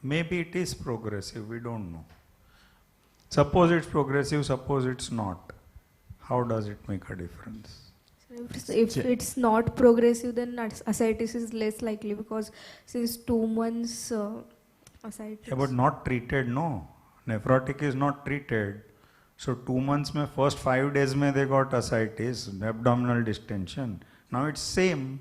[SPEAKER 1] Maybe it is progressive. We don't know. Suppose it's progressive. Suppose it's not. How does it make a difference?
[SPEAKER 10] If it's not progressive, then ascites is less likely because since 2 months ascites.
[SPEAKER 1] Yeah, but not treated, no. Nephrotic is not treated. So 2 months mein first 5 days mein they got ascites, abdominal distension. Now it's same,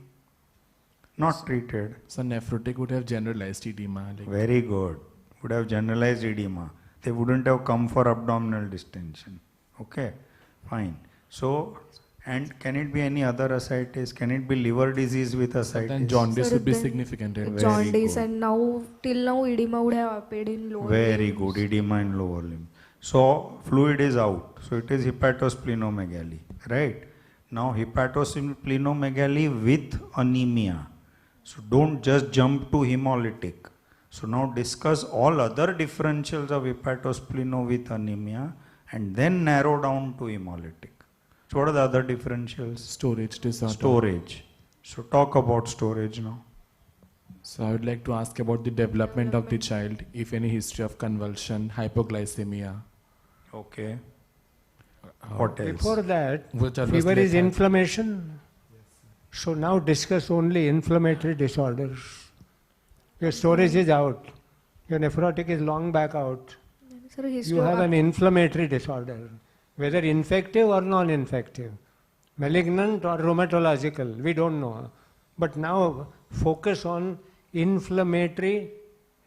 [SPEAKER 1] not treated.
[SPEAKER 8] So nephrotic would have generalized edema.
[SPEAKER 1] Very good. Would have generalized edema. They wouldn't have come for abdominal distension. Okay, fine. So, and can it be any other ascites? Can it be liver disease with ascites?
[SPEAKER 8] Then jaundice would be significant.
[SPEAKER 10] Jaundice, and now till now edema would have appeared in lower
[SPEAKER 1] Very
[SPEAKER 10] limbs.
[SPEAKER 1] good, edema in lower limb. So fluid is out. So it is hepatosplenomegaly, right? Now hepatosplenomegaly with anemia. So don't just jump to hemolytic. So now discuss all other differentials of hepatospleno with anemia and then narrow down to hemolytic. So what are the other differentials?
[SPEAKER 8] Storage disorder.
[SPEAKER 1] Storage. So talk about storage now.
[SPEAKER 8] So I would like to ask about the development of the child, if any history of convulsion, hypoglycemia.
[SPEAKER 1] Okay. What else?
[SPEAKER 7] Before that,
[SPEAKER 8] Which are
[SPEAKER 7] fever
[SPEAKER 8] less
[SPEAKER 7] is
[SPEAKER 8] lethal.
[SPEAKER 7] inflammation. So now discuss only inflammatory disorders. Your storage is out. Your nephrotic is long back out.
[SPEAKER 10] Sir, history
[SPEAKER 7] You
[SPEAKER 10] of
[SPEAKER 7] have an inflammatory disorder, whether infective or non-infective, malignant or rheumatological, we don't know. But now focus on inflammatory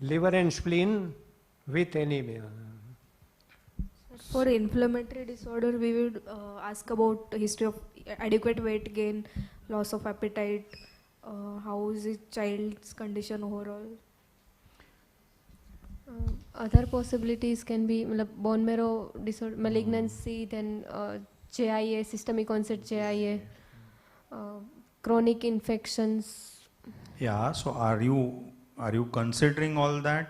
[SPEAKER 7] liver and spleen with anemia.
[SPEAKER 10] For inflammatory disorder, we would ask about history of adequate weight gain, loss of appetite, how is the child's condition overall.
[SPEAKER 4] Other possibilities can be bone marrow disorder, malignancy, then JIA, systemic onset JIA, chronic infections.
[SPEAKER 1] Yeah, so are you considering all that?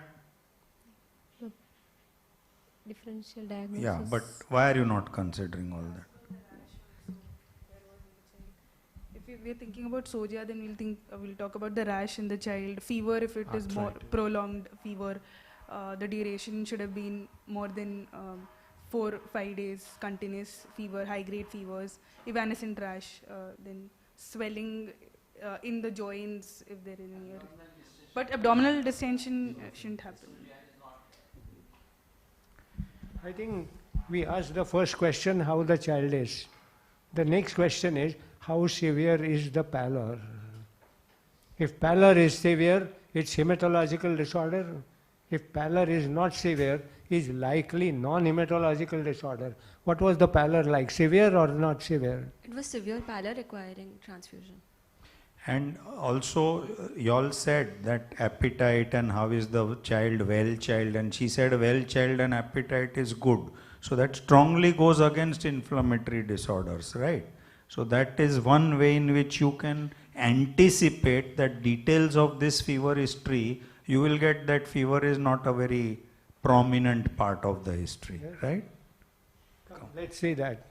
[SPEAKER 4] Differential diagnosis.
[SPEAKER 1] Yeah, but why are you not considering all that?
[SPEAKER 11] If we're thinking about soja, then we'll talk about the rash in the child, fever if it is more prolonged fever, the duration should have been more than 4-5 days continuous fever, high-grade fevers, evanescent rash, then swelling in the joints if there is any. But abdominal distension shouldn't happen.
[SPEAKER 7] I think we asked the first question how the child is. The next question is how severe is the pallor? If pallor is severe, it's hematological disorder. If pallor is not severe, is likely non-hematological disorder. What was the pallor like? Severe or not severe?
[SPEAKER 6] It was severe pallor requiring transfusion.
[SPEAKER 1] And also, you all said that appetite and how is the child, well child, and she said well child and appetite is good. So that strongly goes against inflammatory disorders, right? So that is one way in which you can anticipate that details of this fever history, you will get that fever is not a very prominent part of the history, yes. Right?
[SPEAKER 7] Let's see that.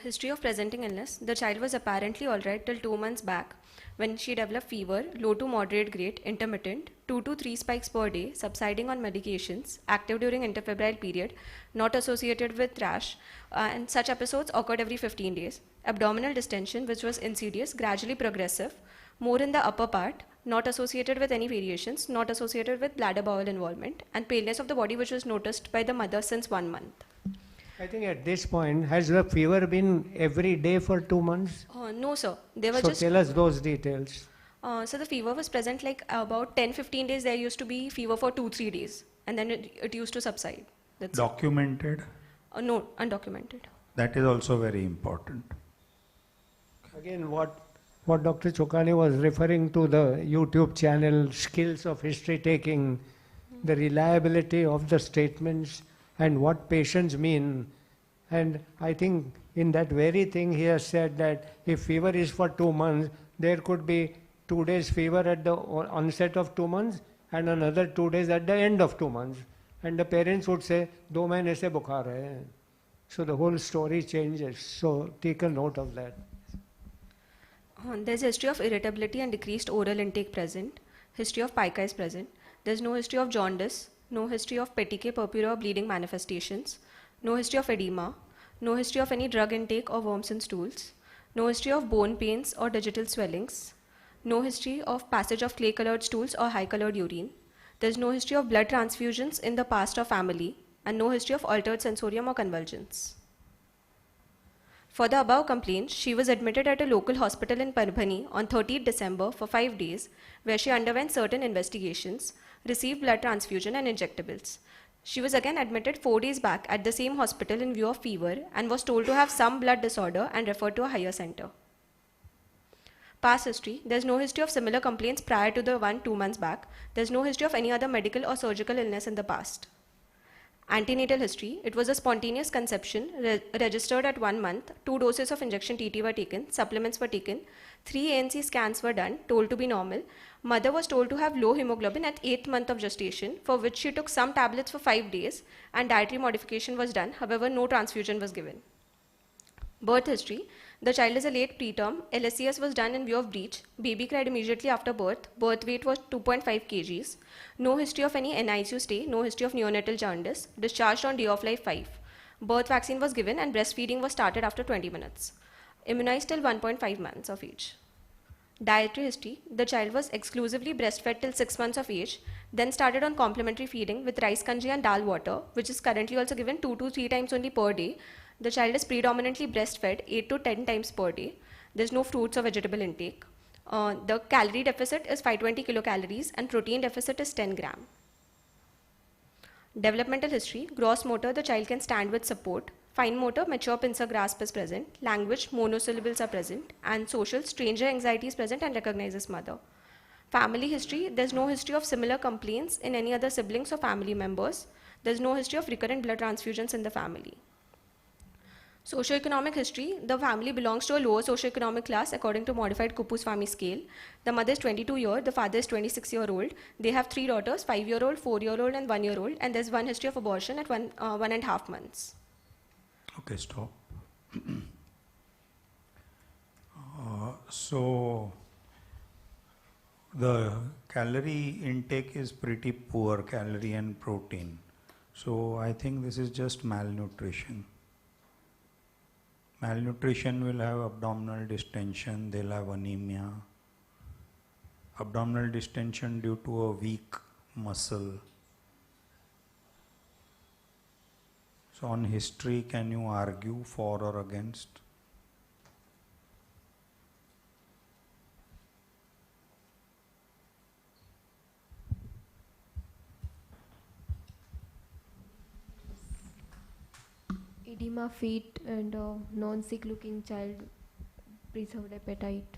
[SPEAKER 6] History of presenting illness. The child was apparently alright till 2 months back when she developed fever, low to moderate grade, intermittent, 2 to 3 spikes per day, subsiding on medications, active during interfebrile period, not associated with rash, and such episodes occurred every 15 days. Abdominal distension, which was insidious, gradually progressive, more in the upper part, not associated with any variations, not associated with bladder bowel involvement, and paleness of the body which was noticed by the mother since 1 month.
[SPEAKER 7] I think at this point, has the fever been every day for 2 months?
[SPEAKER 6] No, sir. They were
[SPEAKER 7] so
[SPEAKER 6] just.
[SPEAKER 7] Tell us those details.
[SPEAKER 6] So the fever was present like about 10-15 days. There used to be fever for 2-3 days, and then it used to subside. That's
[SPEAKER 1] documented?
[SPEAKER 6] No, undocumented.
[SPEAKER 1] That is also very important.
[SPEAKER 7] Again, what Dr. Chokani was referring to, the YouTube channel, skills of history taking, the reliability of the statements, and what patients mean. And I think in that very thing he has said that if fever is for 2 months, there could be 2 days fever at the onset of 2 months and another 2 days at the end of 2 months. And the parents would say, 2 mahine se bukhar hai. So the whole story changes. So take a note of that.
[SPEAKER 6] There's a history of irritability and decreased oral intake present. History of pica is present. There's no history of jaundice. No history of petechiae, purpura or bleeding manifestations. No history of edema. No history of any drug intake or worms in stools. No history of bone pains or digital swellings. No history of passage of clay-colored stools or high-colored urine. There's no history of blood transfusions in the past or family, and no history of altered sensorium or convulsions. For the above complaints, she was admitted at a local hospital in Parbhani on 30th December for 5 days, where she underwent certain investigations, received blood transfusion and injectables. She was again admitted 4 days back at the same hospital in view of fever and was told to have some blood disorder and referred to a higher center. Past history. There's no history of similar complaints prior to the one 2 months back. There's no history of any other medical or surgical illness in the past. Antenatal history. It was a spontaneous conception registered at 1 month. 2 doses of injection TT were taken. Supplements were taken. 3 ANC scans were done, told to be normal. Mother was told to have low hemoglobin at 8th month of gestation, for which she took some tablets for 5 days and dietary modification was done. However, no transfusion was given. Birth history. The child is a late preterm. LSCS was done in view of breech. Baby cried immediately after birth. Birth weight was 2.5 kgs. No history of any NICU stay. No history of neonatal jaundice. Discharged on day of life 5. Birth vaccine was given and breastfeeding was started after 20 minutes. Immunized till 1.5 months of age. Dietary history. The child was exclusively breastfed till 6 months of age, then started on complementary feeding with rice kanji and dal water, which is currently also given 2 to 3 times only per day. The child is predominantly breastfed 8 to 10 times per day. There's no fruits or vegetable intake. The calorie deficit is 520 kilocalories and protein deficit is 10 gram. Developmental history. Gross motor, the child can stand with support. Fine motor, mature pincer grasp is present. Language, monosyllables are present. And social, stranger anxiety is present and recognizes mother. Family history, there's no history of similar complaints in any other siblings or family members. There's no history of recurrent blood transfusions in the family. Socioeconomic history, the family belongs to a lower socioeconomic class according to modified Kupus-Fami scale. The mother is 22-year, the father is 26-year-old. They have 3 daughters, 5-year-old, 4-year-old and 1-year-old, and there's one history of abortion at 1.5 months.
[SPEAKER 1] Okay, stop. So, The calorie intake is pretty poor, calorie and protein. So I think this is just malnutrition. Malnutrition will have abdominal distension, they'll have anemia. Abdominal distension due to a weak muscle. So on history, can you argue for or against?
[SPEAKER 4] Edema, feet, and non-sick looking child, preserved appetite.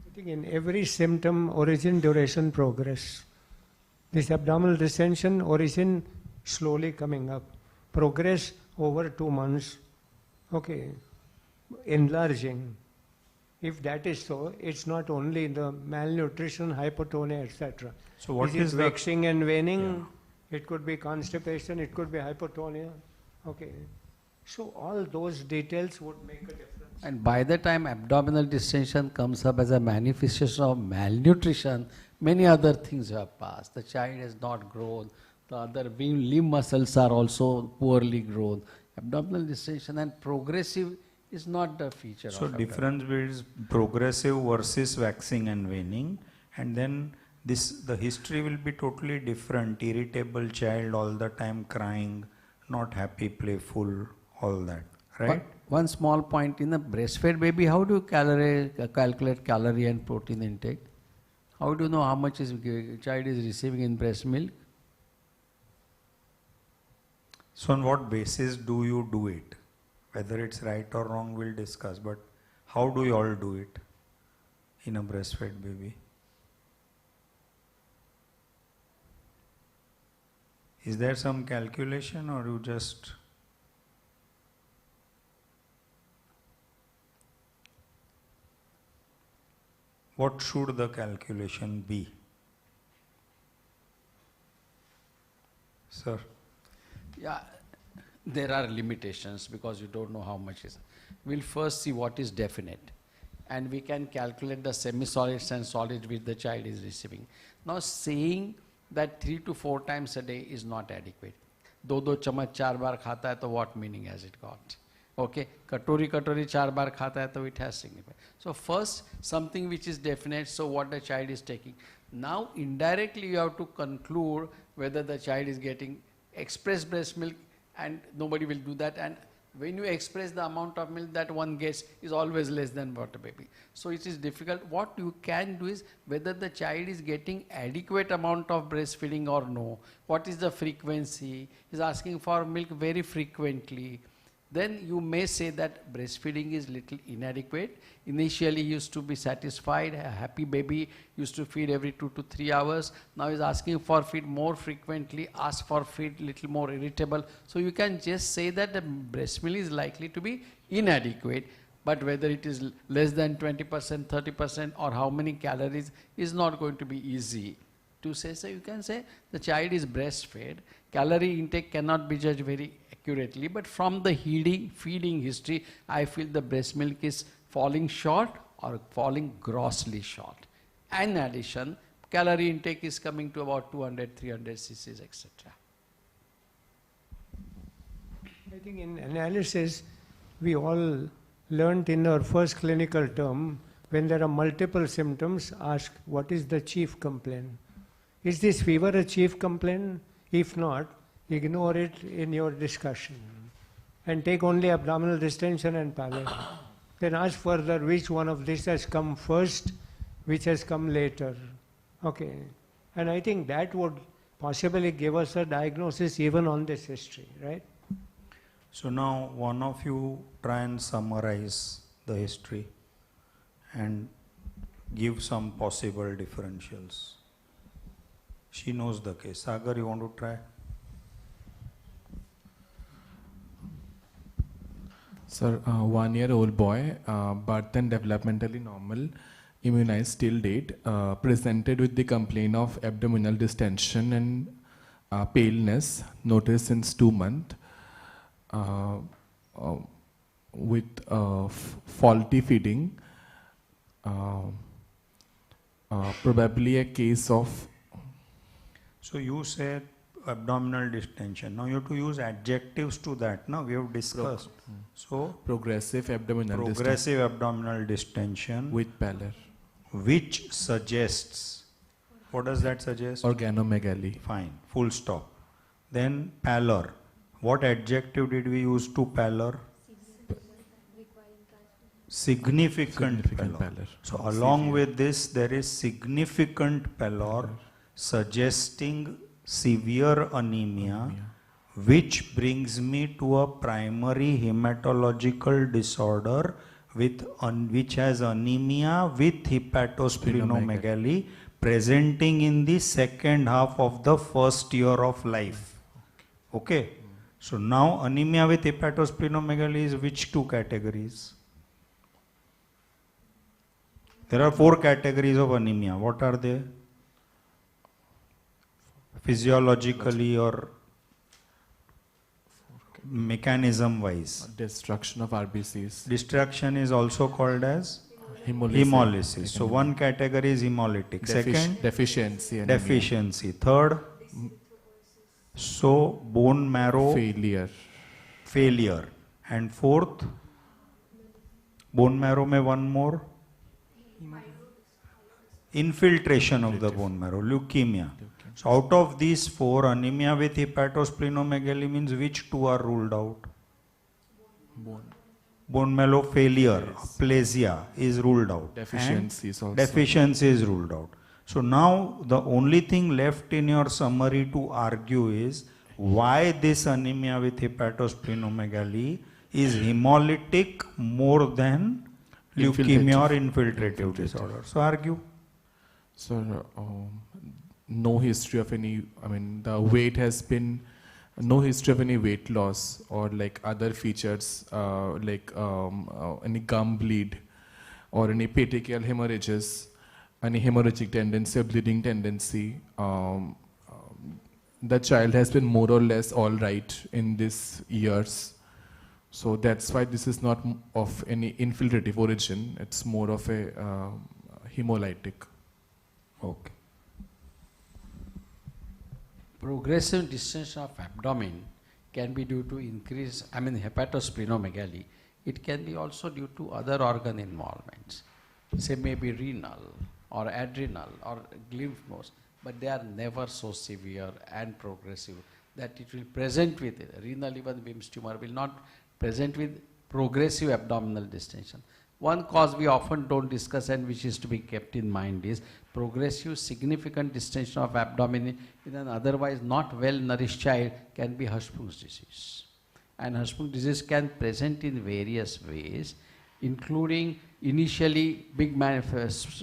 [SPEAKER 7] I think in every symptom, origin, duration, progress. This abdominal distension, origin slowly coming up. Progress over 2 months. Okay. Enlarging. If that is so, it's not only the malnutrition, hypotonia, etc.
[SPEAKER 1] So what
[SPEAKER 7] is
[SPEAKER 1] is
[SPEAKER 7] it
[SPEAKER 1] the
[SPEAKER 7] waxing and waning? Yeah. It could be constipation, it could be hypotonia. Okay. So all those details would make a difference.
[SPEAKER 5] And by the time abdominal distension comes up as a manifestation of malnutrition, many other things have passed. The child has not grown. The other limb muscles are also poorly grown. Abdominal distension and progressive is not the feature
[SPEAKER 1] So
[SPEAKER 5] of
[SPEAKER 1] difference is progressive versus waxing and waning, and then the history will be totally different. Irritable child all the time crying, not happy, playful, all that, right?
[SPEAKER 5] One small point, in a breastfed baby, how do you calculate calorie and protein intake? How do you know how much child is receiving in breast milk?
[SPEAKER 1] So on what basis do you do it? Whether it's right or wrong, we'll discuss, but how do you all do it in a breastfed baby? Is there some calculation, or you just... What should the calculation be? Sir?
[SPEAKER 5] Yeah, there are limitations because you don't know how much is. We'll first see what is definite, and we can calculate the semi-solids and solids which the child is receiving. Now, saying that 3 to 4 times a day is not adequate. दो चम्मच 4 बार खाता है तो what meaning has it got? Okay, katori 4 बार खाता है तो it has significance. So first, something which is definite, so what the child is taking. Now, indirectly you have to conclude whether the child is getting express breast milk, and nobody will do that. And when you express the amount of milk that one gets is always less than water baby. So it is difficult. What you can do is whether the child is getting adequate amount of breastfeeding or no. What is the frequency? Is asking for milk very frequently. Then you may say that breastfeeding is little inadequate. Initially used to be satisfied, a happy baby used to feed every 2 to 3 hours. Now is asking for feed more frequently, ask for feed little more irritable. So you can just say that the breast milk is likely to be inadequate, but whether it is less than 20%, 30% or how many calories is not going to be easy to say. So you can say the child is breastfed, calorie intake cannot be judged very accurately, but from the feeding history, I feel the breast milk is falling short or falling grossly short. And in addition, calorie intake is coming to about 200, 300 cc's, etc.
[SPEAKER 7] I think in analysis, we all learnt in our first clinical term, when there are multiple symptoms, ask what is the chief complaint. Is this fever a chief complaint? If not, ignore it in your discussion and take only abdominal distension and pallor. Then ask further which one of this has come first, which has come later. Okay. And I think that would possibly give us a diagnosis even on this history, right?
[SPEAKER 1] So now one of you try and summarize the history and give some possible differentials. She knows the case. Sagar, you want to try?
[SPEAKER 8] Sir, 1-year-old boy, birth and developmentally normal, immunized till date, presented with the complaint of abdominal distension and paleness, noticed since 2 months. with faulty feeding, probably a case of.
[SPEAKER 1] So you said abdominal distension. Now you have to use adjectives to that. Now we have discussed. So
[SPEAKER 8] Progressive
[SPEAKER 1] abdominal distension
[SPEAKER 8] with pallor.
[SPEAKER 1] Which suggests, what does that suggest?
[SPEAKER 8] Organomegaly.
[SPEAKER 1] Fine, full stop. Then pallor. What adjective did we use to pallor? Significant pallor. So along with this, there is significant pallor suggesting severe anemia, which brings me to a primary hematological disorder with which has anemia with hepatosplenomegaly presenting in the second half of the first year of life. Okay. So now anemia with hepatosplenomegaly is which two categories? There are 4 categories of anemia. What are they? Physiologically or mechanism wise?
[SPEAKER 8] Destruction of RBCs.
[SPEAKER 1] Destruction is also called as
[SPEAKER 8] Hemolysis.
[SPEAKER 1] So one category is hemolytic. Second,
[SPEAKER 8] deficiency.
[SPEAKER 1] Deficiency. Third, so bone marrow failure. And fourth, bone marrow mein one more, infiltration of the bone marrow, leukemia. So out of these 4, anemia with hepatosplenomegaly means which 2 are ruled out? Bone marrow failure, aplasia is ruled out.
[SPEAKER 8] Deficiency is also.
[SPEAKER 1] Deficiency is ruled out. So now the only thing left in your summary to argue is why this anemia with hepatosplenomegaly is hemolytic more than leukemia or infiltrative disorder. So argue.
[SPEAKER 8] So no history of any, the weight has been, no history of any weight loss or like other features like any gum bleed or any petechial hemorrhages, any hemorrhagic tendency or bleeding tendency. The child has been more or less all right in these years. So that's why this is not of any infiltrative origin. It's more of a hemolytic.
[SPEAKER 1] Okay.
[SPEAKER 5] Progressive distension of abdomen can be due to increase, hepatosplenomegaly. It can be also due to other organ involvements. Say maybe renal or adrenal or lymph nodes, but they are never so severe and progressive that it will present with it. Renal, even Bim's tumor, will not present with progressive abdominal distension. One cause we often don't discuss and which is to be kept in mind is progressive significant distension of abdomen in an otherwise not well nourished child can be Hirschsprung's disease. And Hirschsprung disease can present in various ways, including initially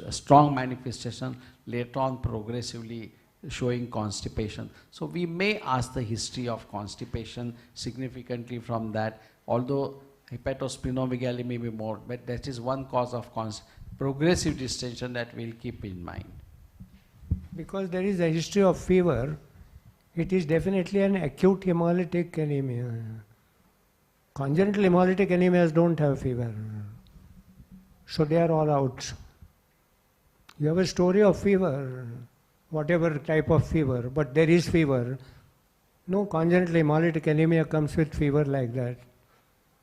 [SPEAKER 5] strong manifestation, later on progressively showing constipation. So we may ask the history of constipation significantly from that, although hepatosplenomegaly may be more, but that is one cause of progressive distension that we'll keep in mind.
[SPEAKER 7] Because there is a history of fever, it is definitely an acute hemolytic anemia. Congenital hemolytic anemias don't have fever. So they are all out. You have a story of fever, whatever type of fever, but there is fever. No congenital hemolytic anemia comes with fever like that.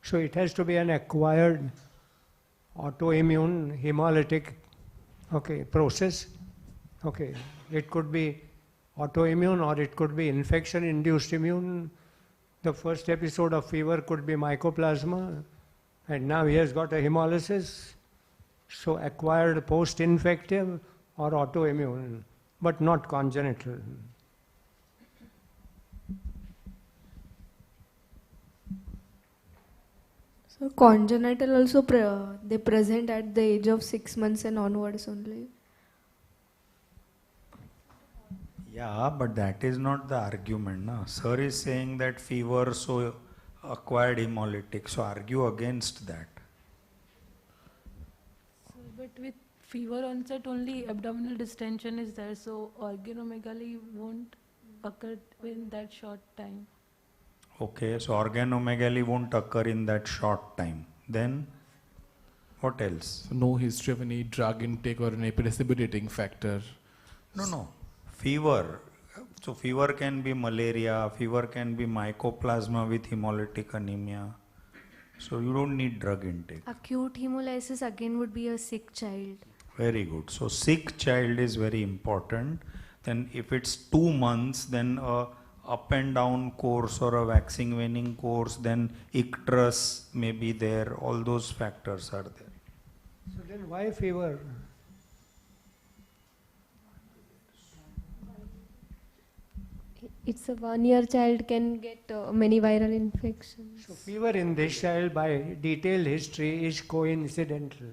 [SPEAKER 7] So it has to be an acquired autoimmune hemolytic process. It could be autoimmune or it could be infection-induced immune. The first episode of fever could be mycoplasma, and now he has got a hemolysis. So acquired post-infective or autoimmune, but not congenital.
[SPEAKER 10] So congenital also they present at the age of 6 months and onwards only.
[SPEAKER 1] Yeah, but that is not the argument. Na? Sir is saying that fever, so acquired hemolytic. So argue against that.
[SPEAKER 3] So, but with fever onset, only abdominal distension is there. So organomegaly won't occur in that short time.
[SPEAKER 1] Okay, so organomegaly won't occur in that short time. Then what else?
[SPEAKER 8] So no history of any drug intake or any precipitating factor.
[SPEAKER 1] No. Fever. So fever can be malaria, fever can be mycoplasma with hemolytic anemia. So you don't need drug intake.
[SPEAKER 2] Acute hemolysis again would be a sick child.
[SPEAKER 1] Very good. So sick child is very important. Then if it's 2 months, then a up and down course or a waxing waning course, then icterus may be there. All those factors are there.
[SPEAKER 7] So then why fever?
[SPEAKER 4] It's a 1 year child can get many viral infections.
[SPEAKER 7] So fever in this child by detailed history is coincidental,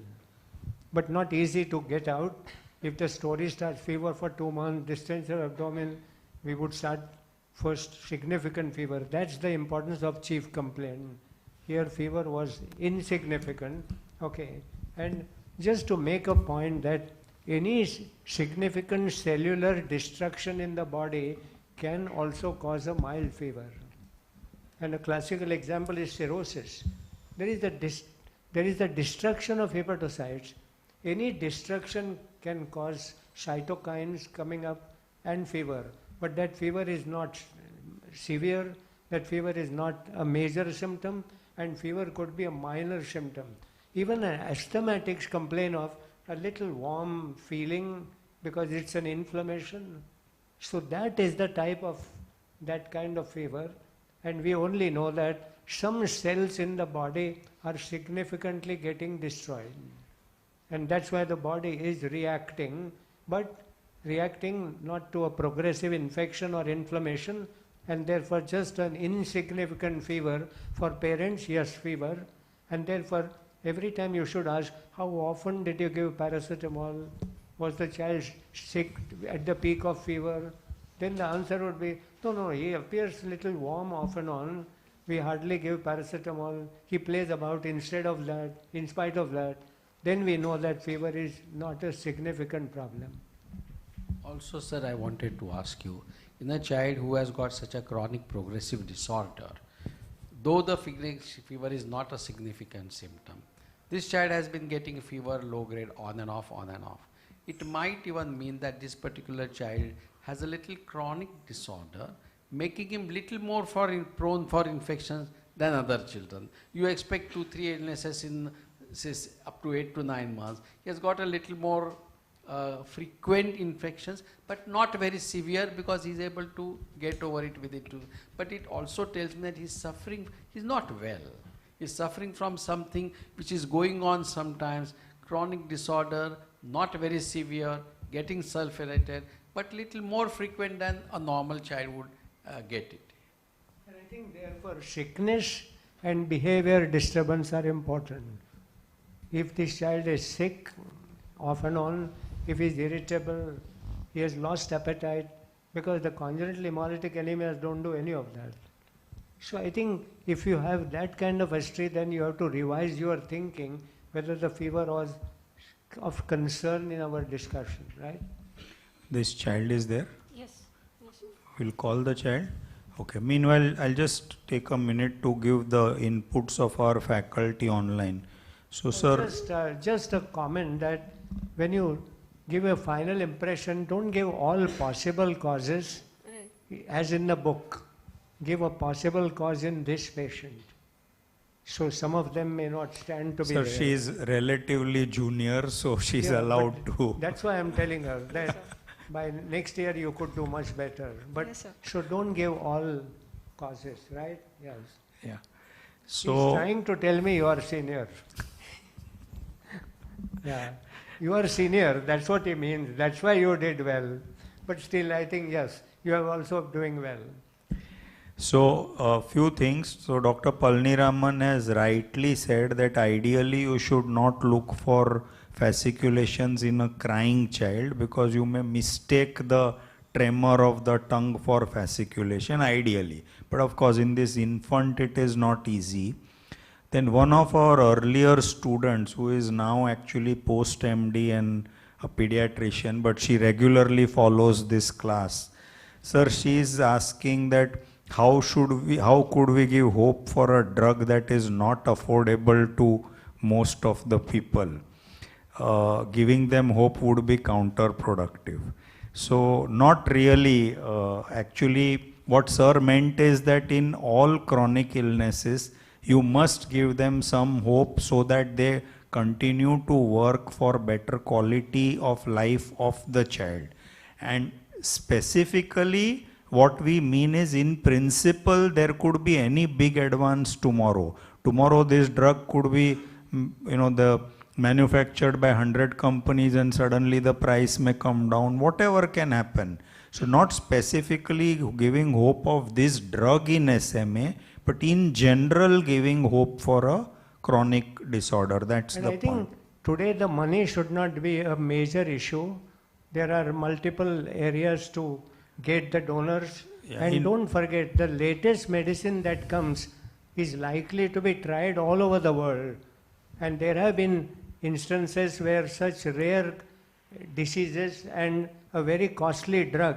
[SPEAKER 7] but not easy to get out. If the story starts fever for 2 months, distension of abdomen, we would start first significant fever. That's the importance of chief complaint. Here fever was insignificant, okay. And just to make a point that any significant cellular destruction in the body can also cause a mild fever. And a classical example is cirrhosis. There is the destruction of hepatocytes. Any destruction can cause cytokines coming up and fever. But that fever is not severe, that fever is not a major symptom, and fever could be a minor symptom. Even asthmatics complain of a little warm feeling because it's an inflammation. So that is the type of that kind of fever, and we only know that some cells in the body are significantly getting destroyed. And that's why the body is reacting, but reacting not to a progressive infection or inflammation, and therefore just an insignificant fever. For parents, yes, fever, and therefore every time you should ask, how often did you give paracetamol? Was the child sick at the peak of fever? Then the answer would be, no, he appears a little warm off and on. We hardly give paracetamol. He plays about instead of that, in spite of that. Then we know that fever is not a significant problem.
[SPEAKER 5] Also, sir, I wanted to ask you, in a child who has got such a chronic progressive disorder, though the fever is not a significant symptom, this child has been getting fever low grade on and off. It might even mean that this particular child has a little chronic disorder, making him little more prone for infections than other children. You expect 2-3 illnesses in up to 8 to 9 months. He has got a little more frequent infections, but not very severe because he is able to get over it within 2. But it also tells me that he is suffering, he is not well. He is suffering from something which is going on sometimes, chronic disorder, not very severe, getting sulfurated, but little more frequent than a normal child would get it.
[SPEAKER 7] And I think therefore sickness and behavior disturbance are important. If this child is sick off and on, if he is irritable, he has lost appetite, because the congenital hemolytic anemias don't do any of that. So I think if you have that kind of history, then you have to revise your thinking whether the fever was of concern in our discussion, right?
[SPEAKER 1] This child is there?
[SPEAKER 2] Yes.
[SPEAKER 1] We'll call the child. Okay. Meanwhile, I'll just take a minute to give the inputs of our faculty online. So, sir.
[SPEAKER 7] Just a comment that when you give a final impression, don't give all possible causes, as in the book. Give a possible cause in this patient. So some of them may not stand to be there.
[SPEAKER 1] Sir, she is relatively junior, so she's allowed to.
[SPEAKER 7] That's why I'm telling her that by next year you could do much better. But
[SPEAKER 6] Yes, sir.
[SPEAKER 7] so don't give all causes, right? Yes.
[SPEAKER 1] Yeah.
[SPEAKER 7] He's
[SPEAKER 1] So,
[SPEAKER 7] trying to tell me you are senior. Yeah. You are senior, that's what he means. That's why you did well. But still, I think, yes, you are also doing well.
[SPEAKER 1] so a few things. So Dr. Palniraman has rightly said that ideally you should not look for fasciculations in a crying child because you may mistake the tremor of the tongue for fasciculation ideally. But of course in this infant it is not easy. Then one of our earlier students who is now actually post MD and a pediatrician, but she regularly follows this class. Sir, she is asking that how could we give hope for a drug that is not affordable to most of the people? Giving them hope would be counterproductive. So not really. Actually, what sir meant is that in all chronic illnesses, you must give them some hope so that they continue to work for better quality of life of the child. And specifically, what we mean is, in principle, there could be any big advance tomorrow. Tomorrow, this drug could be, the manufactured by 100 companies, and suddenly the price may come down. Whatever can happen. So not specifically giving hope of this drug in SMA, but in general giving hope for a chronic disorder. That's
[SPEAKER 7] And
[SPEAKER 1] the
[SPEAKER 7] I think
[SPEAKER 1] point.
[SPEAKER 7] today the money should not be a major issue. There are multiple areas to get the donors.
[SPEAKER 1] Yeah,
[SPEAKER 7] And don't forget, the latest medicine that comes is likely to be tried all over the world. And there have been instances where such rare diseases and a very costly drug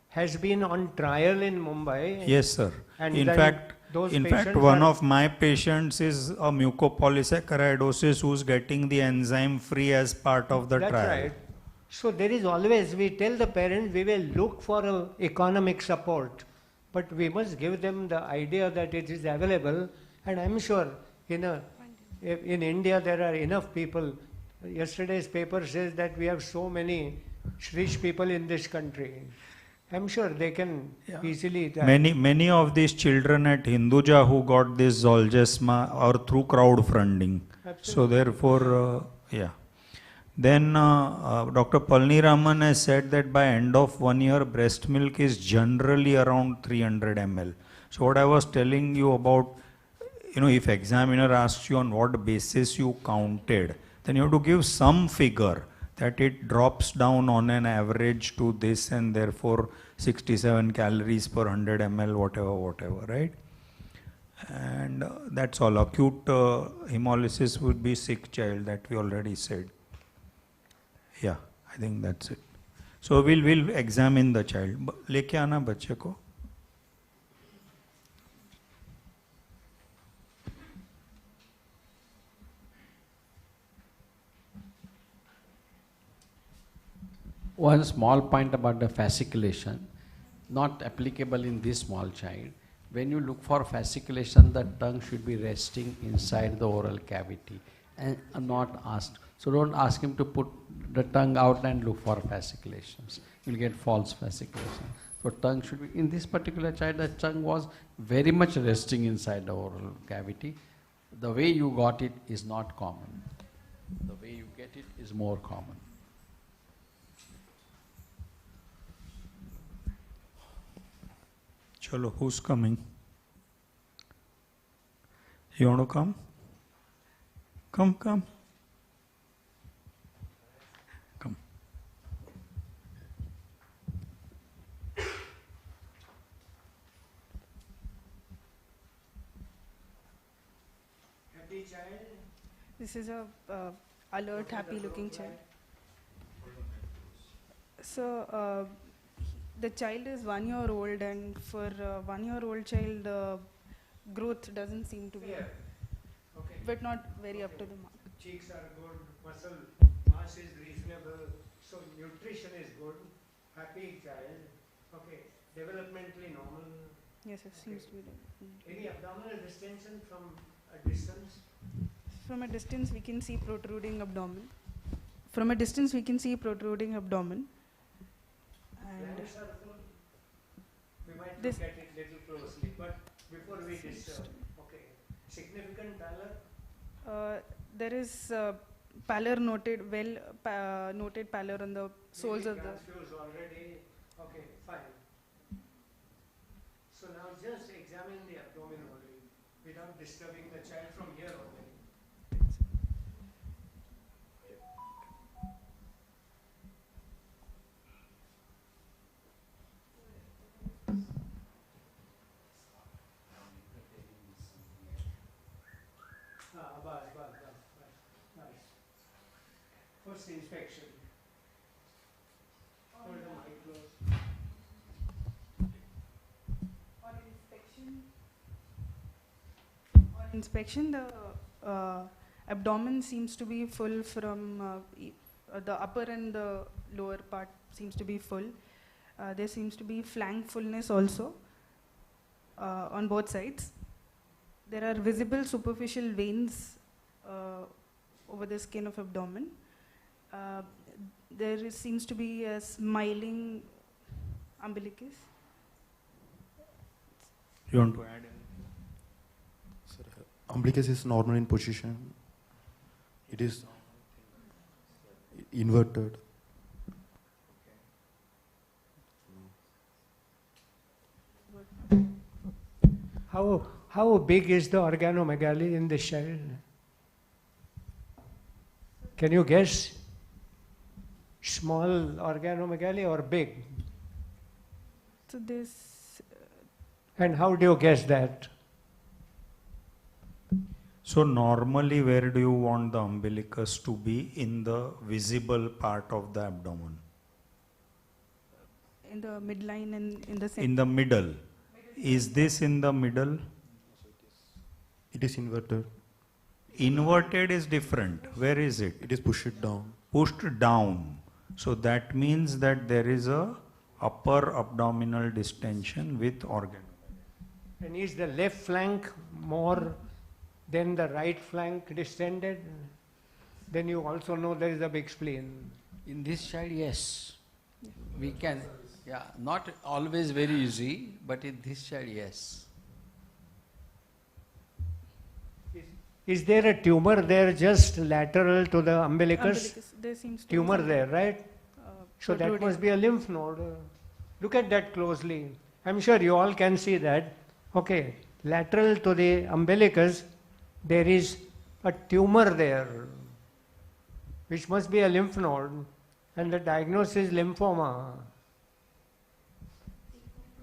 [SPEAKER 7] has been on trial in Mumbai.
[SPEAKER 1] Yes, sir.
[SPEAKER 7] And
[SPEAKER 1] In
[SPEAKER 7] then
[SPEAKER 1] fact,
[SPEAKER 7] those
[SPEAKER 1] in fact,
[SPEAKER 7] patients
[SPEAKER 1] one
[SPEAKER 7] are-
[SPEAKER 1] of my patients is a mucopolysaccharidosis who's getting the enzyme free as part of the
[SPEAKER 7] That's
[SPEAKER 1] trial.
[SPEAKER 7] right. So there is always, we tell the parents, we will look for a economic support, but we must give them the idea that it is available. And I'm sure in India there are enough people. Yesterday's paper says that we have so many rich people in this country. I'm sure they can easily.
[SPEAKER 1] Many of these children at Hinduja who got this Zolgensma are through crowdfunding. So therefore, yeah. Then Dr. Palniraman has said that by end of 1 year, breast milk is generally around 300 ml. So what I was telling you about, if examiner asks you on what basis you counted, then you have to give some figure that it drops down on an average to this, and therefore 67 calories per 100 ml, whatever, right? And that's all. Acute hemolysis would be sick child, that we already said. Yeah, I think that's it. So we'll examine the child. लेके आना बच्चे को.
[SPEAKER 5] One small point about the fasciculation, not applicable in this small child. When you look for fasciculation, the tongue should be resting inside the oral cavity and not asked. So don't ask him to put the tongue out and look for fasciculations. You'll get false fasciculation. So tongue should be, in this particular child, the tongue was very much resting inside the oral cavity. The way you got it is not common. The way you get it is more common.
[SPEAKER 1] Chalo, who's coming? You want to come? Come. Come.
[SPEAKER 7] Happy child?
[SPEAKER 11] This is a alert, happy-looking child. So the child is 1 year old, and for a 1 year old child, growth doesn't seem to be, but not very up to the mark.
[SPEAKER 7] Cheeks are good, muscle mass is reasonable, so nutrition is good. Happy child. Okay, developmentally normal.
[SPEAKER 11] Yes, it seems to be.
[SPEAKER 7] Any abdominal distension from a distance?
[SPEAKER 11] From a distance, we can see protruding abdomen. From a distance, we can see protruding abdomen. And
[SPEAKER 7] Bladder circle. We might look at it little closely, but before we disturb, okay. Significant pallor?
[SPEAKER 11] there is pallor noted, noted pallor on the soles of the.
[SPEAKER 7] Confused already. Okay, fine. So now just examine the abdomen only, without disturbing the child from here only. Nice. First inspection. Hold the mic close.
[SPEAKER 11] On inspection. inspection, the abdomen seems to be full from the upper and the lower part seems to be full. There seems to be flank fullness also on both sides. There are visible superficial veins over the skin of abdomen. Seems to be a smiling umbilicus.
[SPEAKER 1] You want to add anything?
[SPEAKER 12] Sir, umbilicus is normal in position. It is inverted.
[SPEAKER 7] How big is the organomegaly in this child? Can you guess? Small organomegaly or big?
[SPEAKER 11] So this.
[SPEAKER 7] And how do you guess that?
[SPEAKER 1] So normally where do you want the umbilicus to be in the visible part of the abdomen?
[SPEAKER 11] In the midline and in the center.
[SPEAKER 1] In the middle. Is this in the middle?
[SPEAKER 12] It is inverted.
[SPEAKER 1] Inverted is different. Where is it?
[SPEAKER 12] It is pushed down.
[SPEAKER 1] Pushed down. So that means that there is a upper abdominal distension with organ.
[SPEAKER 7] And is the left flank more than the right flank distended? Then you also know there is a big spleen.
[SPEAKER 5] In this child, yes. We can, yeah, not always very easy, but in this child, yes.
[SPEAKER 7] Is there a tumor there just lateral to the umbilicus?
[SPEAKER 11] There seems to
[SPEAKER 7] tumor
[SPEAKER 11] be
[SPEAKER 7] there, right? So that must be a lymph node. Look at that closely. I'm sure you all can see that. Okay, lateral to the umbilicus, there is a tumor there, which must be a lymph node, and the diagnosis is lymphoma.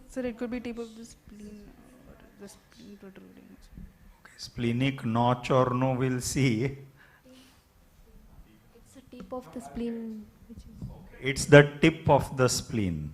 [SPEAKER 11] Sir, it could be tip of the spleen or the spleen protruding.
[SPEAKER 1] Okay, splenic notch or no, we'll see.
[SPEAKER 4] It's a tip of the spleen. Which is
[SPEAKER 1] It's the tip of the spleen.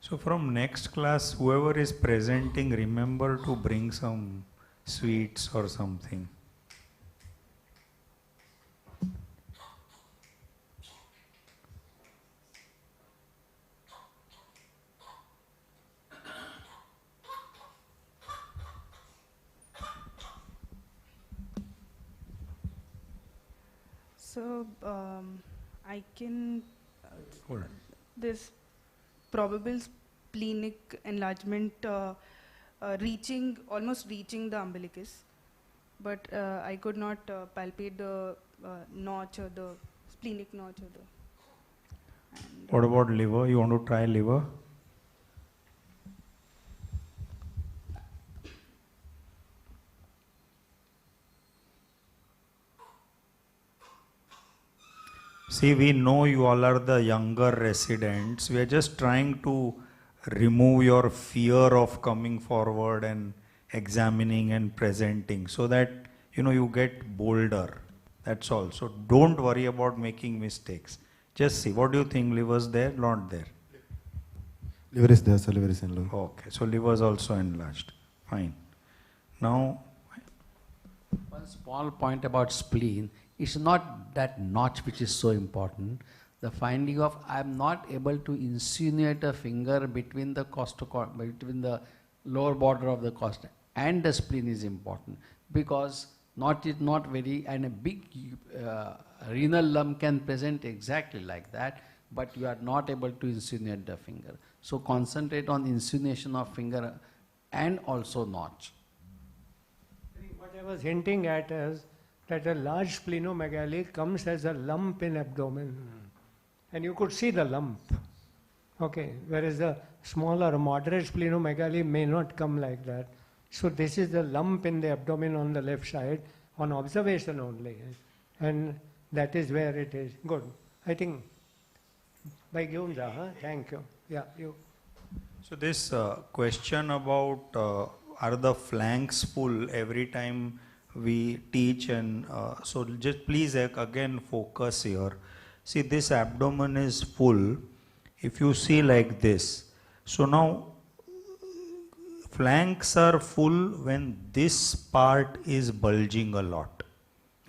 [SPEAKER 1] So from next class, whoever is presenting, remember to bring some sweets or something.
[SPEAKER 11] So I can
[SPEAKER 1] Hold on.
[SPEAKER 11] this probable splenic enlargement almost reaching the umbilicus, but I could not palpate the notch or the splenic notch or the.
[SPEAKER 1] What about liver? You want to try liver? See, we know you all are the younger residents. We are just trying to remove your fear of coming forward and examining and presenting so that you get bolder. That's all. So don't worry about making mistakes. Just see. What do you think? Liver's there? Not there?
[SPEAKER 12] Liver is there, sir. Liver is enlarged.
[SPEAKER 1] Okay. So liver is also enlarged. Fine. Now,
[SPEAKER 5] one small point about spleen. It's not that notch which is so important. The finding of I am not able to insinuate a finger between the between the lower border of the costa and the spleen is important, because not very, and a big renal lump can present exactly like that, but you are not able to insinuate the finger. So concentrate on insinuation of finger and also notch.
[SPEAKER 7] What I was hinting at is that a large splenomegaly comes as a lump in abdomen, and you could see the lump. Okay, whereas a small or moderate splenomegaly may not come like that. So this is the lump in the abdomen on the left side on observation only, and that is where it is. Good. I think by Gyunja, huh? Thank you. Yeah, you.
[SPEAKER 1] So this question about are the flanks full every time we teach, and so just please again focus here. See, this abdomen is full. If you see like this, so now flanks are full when this part is bulging a lot.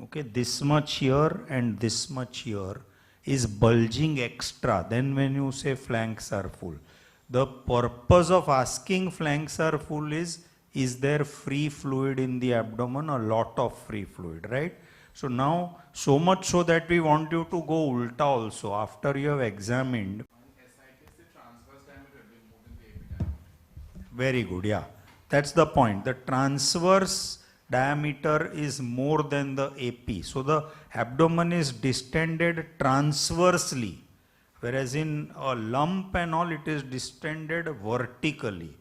[SPEAKER 1] Okay, this much here and this much here is bulging extra. Then when you say flanks are full, the purpose of asking flanks are full is there free fluid in the abdomen? A lot of free fluid, right? So now, so much so that we want you to go ulta also after you have examined. Very good, yeah. That's the point. The transverse diameter is more than the AP. So the abdomen is distended transversely, whereas in a lump and all it is distended vertically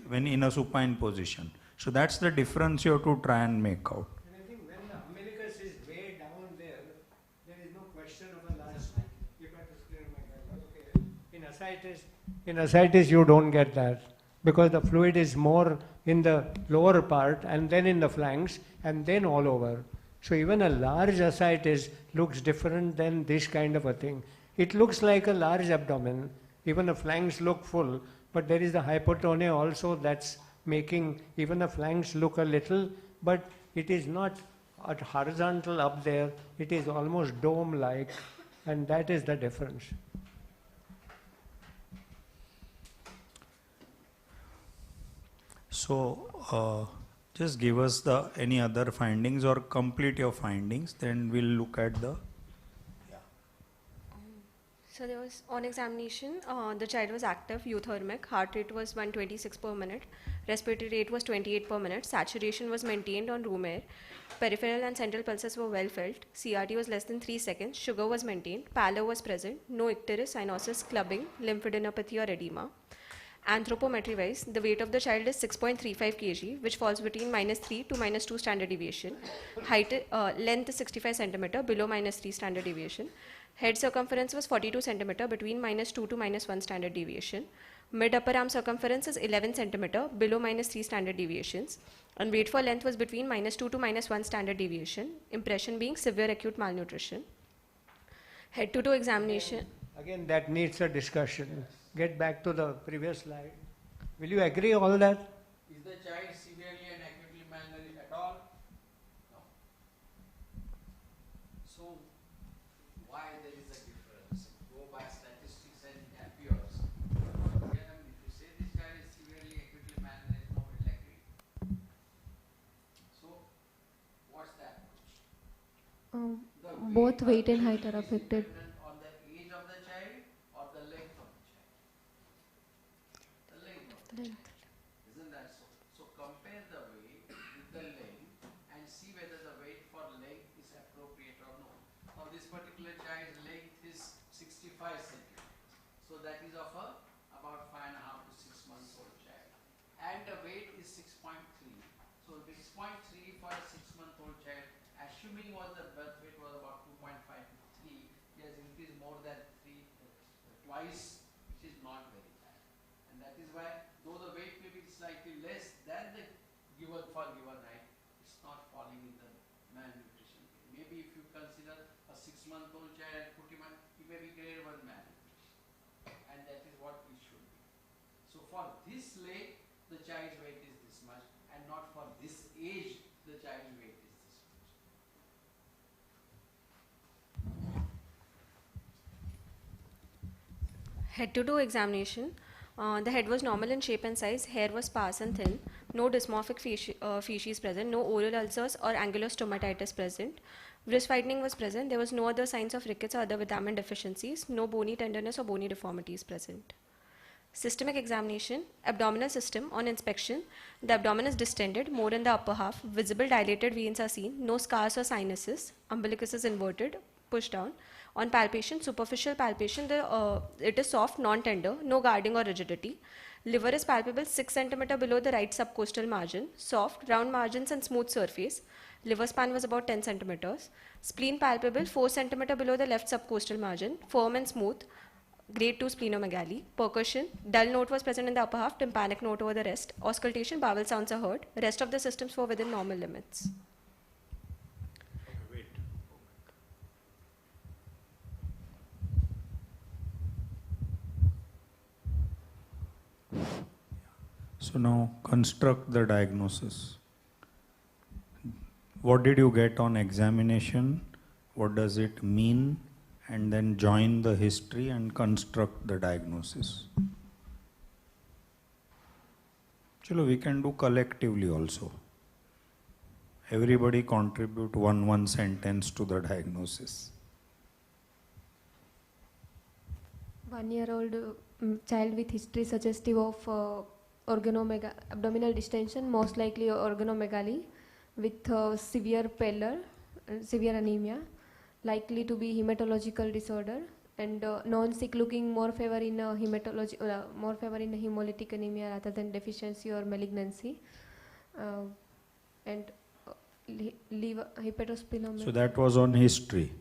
[SPEAKER 1] when in a supine position. So that's the difference you have to try and make out.
[SPEAKER 7] And I think when the umbilicus is way down there, there is no question of a large okay. In ascites you don't get that, because the fluid is more in the lower part and then in the flanks and then all over. So even a large ascites looks different than this kind of a thing. It looks like a large abdomen, even the flanks look full, but there is the hypotonia also that's making even the flanks look a little, but it is not at horizontal up there, it is almost dome-like, and that is the difference.
[SPEAKER 1] So just give us the any other findings or complete your findings, then we'll look at the.
[SPEAKER 6] So there was, on examination, the child was active, euthermic, heart rate was 126 per minute, respiratory rate was 28 per minute, saturation was maintained on room air, peripheral and central pulses were well felt, CRT was less than 3 seconds, sugar was maintained, pallor was present, no icterus, cyanosis, clubbing, lymphadenopathy or edema. Anthropometry wise, the weight of the child is 6.35 kg, which falls between -3 to -2 standard deviation. Height, length is 65 centimeter, below -3 standard deviation. Head circumference was 42 centimeter, between -2 to -1 standard deviation. Mid upper arm circumference is 11 centimeter, below -3 standard deviations. And weight for length was between -2 to -1 standard deviation. Impression being severe acute malnutrition. Head to toe examination.
[SPEAKER 7] Again, that needs a discussion. Get back to the previous slide. Will you agree all that?
[SPEAKER 5] Is the child severely and acutely malnourished at all? No. So, why there is a difference? Go by statistics and it appears. Again, if you say this child is severely acutely malnourished, nobody will agree. So, what's the approach?
[SPEAKER 4] Both weight and height are affected.
[SPEAKER 5] On the age of the child or the length of the child? The length of the child. Isn't that so? So compare the weight with the length and see whether the weight for length is appropriate or not. Now this particular child's length is 65 centimeters. So that is of about 5.5 to 6 months old child. And the weight is 6.3. So 6.3 for a 6-month-old child, assuming was the birth weight was about 2.5 to 3, he has increased more than twice, which is not very high. And that is why, though the weight may be slightly less than the given height, it's not falling in the malnutrition. Maybe if you consider a 6-month-old child and put him on, he may be grade 1 malnutrition. And that is what it should be. So for this leg, the child's weight is this much, and not for this age, the child's weight is this much.
[SPEAKER 6] Head to toe examination. The head was normal in shape and size, hair was sparse and thin, no dysmorphic feces present, no oral ulcers or angular stomatitis present. Wrist widening was present, there was no other signs of rickets or other vitamin deficiencies, no bony tenderness or bony deformities present. Systemic examination, abdominal system. On inspection, the abdomen is distended, more in the upper half, visible dilated veins are seen, no scars or sinuses, umbilicus is inverted, pushed down. On palpation, superficial palpation, it is soft, non-tender, no guarding or rigidity. Liver is palpable 6 cm below the right subcostal margin, soft, round margins and smooth surface. Liver span was about 10 centimeters. Spleen palpable 4 cm below the left subcostal margin, firm and smooth. grade 2 splenomegaly, percussion, dull note was present in the upper half, tympanic note over the rest, auscultation, bowel sounds are heard, rest of the systems were within normal limits.
[SPEAKER 1] So now construct the diagnosis. What did you get on examination? What does it mean? And then join the history and construct the diagnosis. Chalo, we can do collectively also. Everybody contribute one sentence to the diagnosis.
[SPEAKER 4] 1-year-old child with history suggestive of abdominal distension, most likely organomegaly, with severe pallor, severe anemia, likely to be hematological disorder, and non-sick looking, more favor in hemolytic anemia rather than deficiency or malignancy, and liver hepatosplenomegaly.
[SPEAKER 1] So that was on history.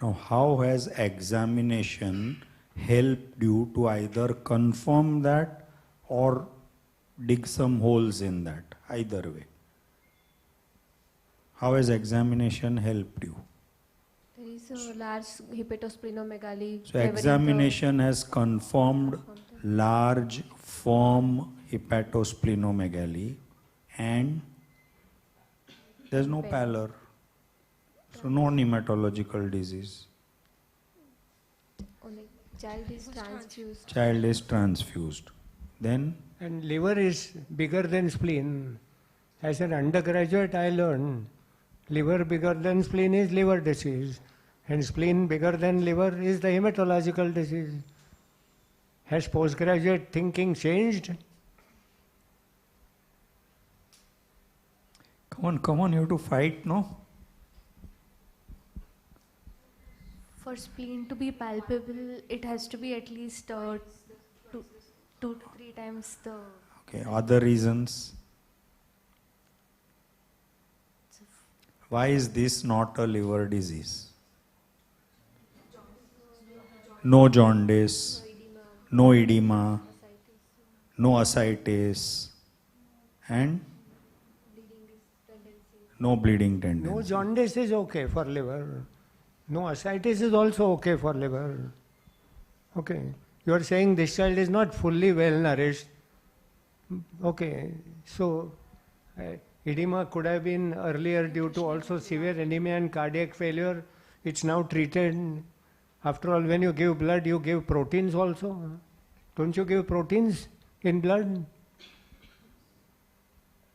[SPEAKER 1] Now, how has examination helped you to either confirm that or dig some holes in that? Either way. How has examination helped you?
[SPEAKER 4] There is a large hepatosplenomegaly.
[SPEAKER 1] So examination has confirmed large, firm hepatosplenomegaly and there's no pallor. So no hematological disease.
[SPEAKER 4] Only child is transfused.
[SPEAKER 1] Child is transfused. Then?
[SPEAKER 7] And liver is bigger than spleen. As an undergraduate I learned liver bigger than spleen is liver disease. And spleen bigger than liver is the hematological disease. Has postgraduate thinking changed?
[SPEAKER 1] Come on, you have to fight, no?
[SPEAKER 2] For spleen to be palpable, it has to be at least 2 to 3 times the...
[SPEAKER 1] Okay, other reasons? Why is this not a liver disease? No jaundice, no edema, no ascites, and no bleeding tendency.
[SPEAKER 7] No jaundice is okay for liver. No ascites is also okay for liver. Okay. You are saying this child is not fully well nourished. Okay. So, edema could have been earlier due to also severe anemia and cardiac failure. It's now treated. After all, when you give blood, you give proteins also. Don't you give proteins in blood?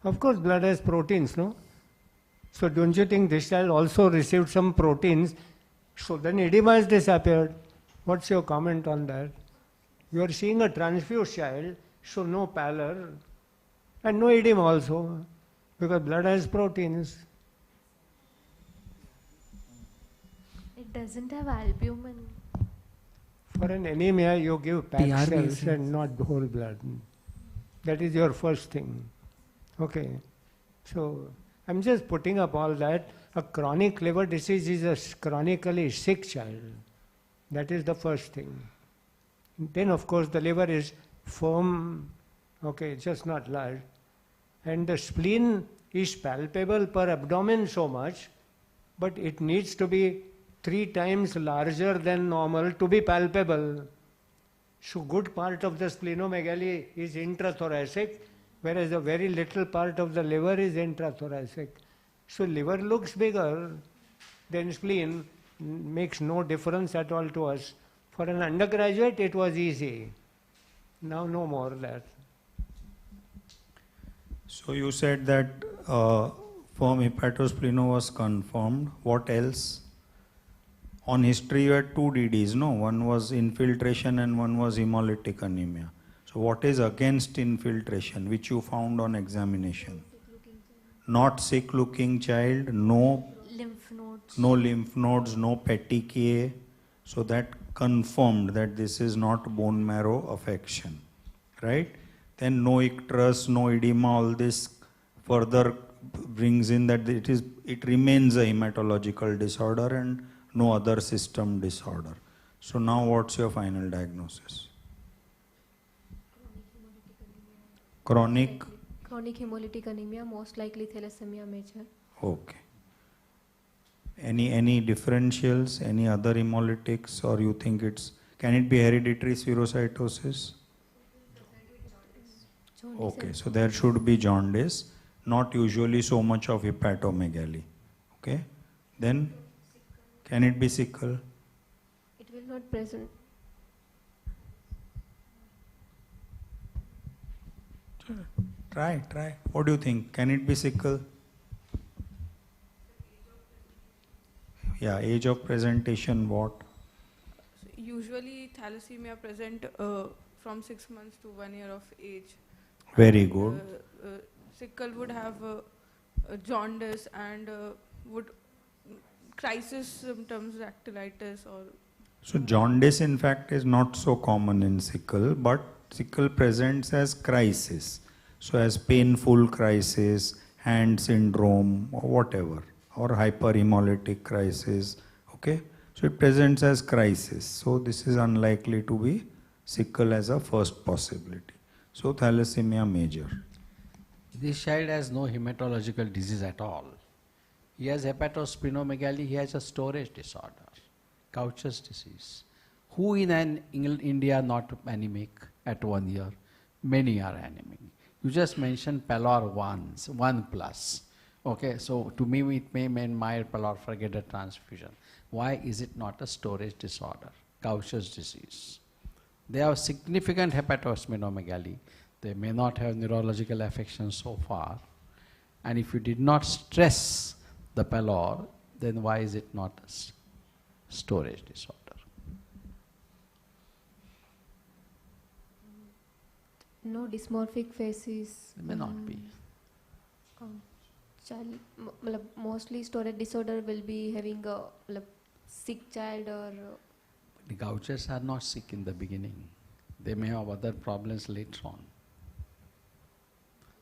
[SPEAKER 7] Of course, blood has proteins, no? So don't you think this child also received some proteins? So then edema has disappeared. What's your comment on that? You are seeing a transfused child, so no pallor and no edema also, because blood has proteins.
[SPEAKER 2] It doesn't have albumin.
[SPEAKER 7] For an anemia, you give packed
[SPEAKER 9] PRB
[SPEAKER 7] cells
[SPEAKER 9] cells.
[SPEAKER 7] and not whole blood. That is your first thing. Okay. So, I'm just putting up all that. A chronic liver disease is a chronically sick child. That is the first thing. Then, of course, the liver is firm, okay, just not large. And the spleen is palpable per abdomen so much, but it needs to be 3 times larger than normal to be palpable. So good part of the splenomegaly is intrathoracic, whereas a very little part of the liver is intrathoracic. So liver looks bigger than spleen, makes no difference at all to us. For an undergraduate, it was easy. Now no more that.
[SPEAKER 1] So you said that firm hepatospleno was confirmed. What else? On history you had 2 DDs, no? One was infiltration and one was hemolytic anemia. So what is against infiltration, which you found on examination? Not sick looking child, no lymph nodes, no petechiae. So that confirmed that this is not bone marrow affection, right? Then no icterus, no edema, all this further brings in that it remains a hematological disorder and no other system disorder. So now what's your final diagnosis? Chronic?
[SPEAKER 4] Chronic hemolytic anemia, most likely thalassemia major.
[SPEAKER 1] Okay. Any differentials, any other hemolytics, or you think can it be hereditary spherocytosis? Okay, so there should be jaundice, not usually so much of hepatomegaly. Okay, then can it be sickle?
[SPEAKER 4] It will not present.
[SPEAKER 1] Try. What do you think? Can it be sickle? Yeah, age of presentation what?
[SPEAKER 11] Usually thalassemia present from 6 months to 1 year of age.
[SPEAKER 1] Very good.
[SPEAKER 11] Sickle would have jaundice and would crisis symptoms, dactylitis or...
[SPEAKER 1] So jaundice in fact is not so common in sickle, but sickle presents as crisis. So as painful crisis, hand syndrome or whatever, or hyperhemolytic crisis, okay? So it presents as crisis. So this is unlikely to be sickle as a first possibility. So thalassemia major.
[SPEAKER 5] This child has no hematological disease at all. He has hepatosplenomegaly, he has a storage disorder, Couch's disease. Who in India not anemic at 1 year? Many are anemic. You just mentioned pallor 1 plus. Okay, so to me it may mean mild pallor, forget a transfusion. Why is it not a storage disorder? Couch's disease. They have significant hepatosplenomegaly. They may not have neurological affection so far. And if you did not stress the pallor, then why is it not a storage disorder?
[SPEAKER 4] No dysmorphic faces.
[SPEAKER 5] It may not be.
[SPEAKER 4] Mostly storage disorder will be having a sick child or...
[SPEAKER 5] The Gauchers are not sick in the beginning. They may have other problems later on.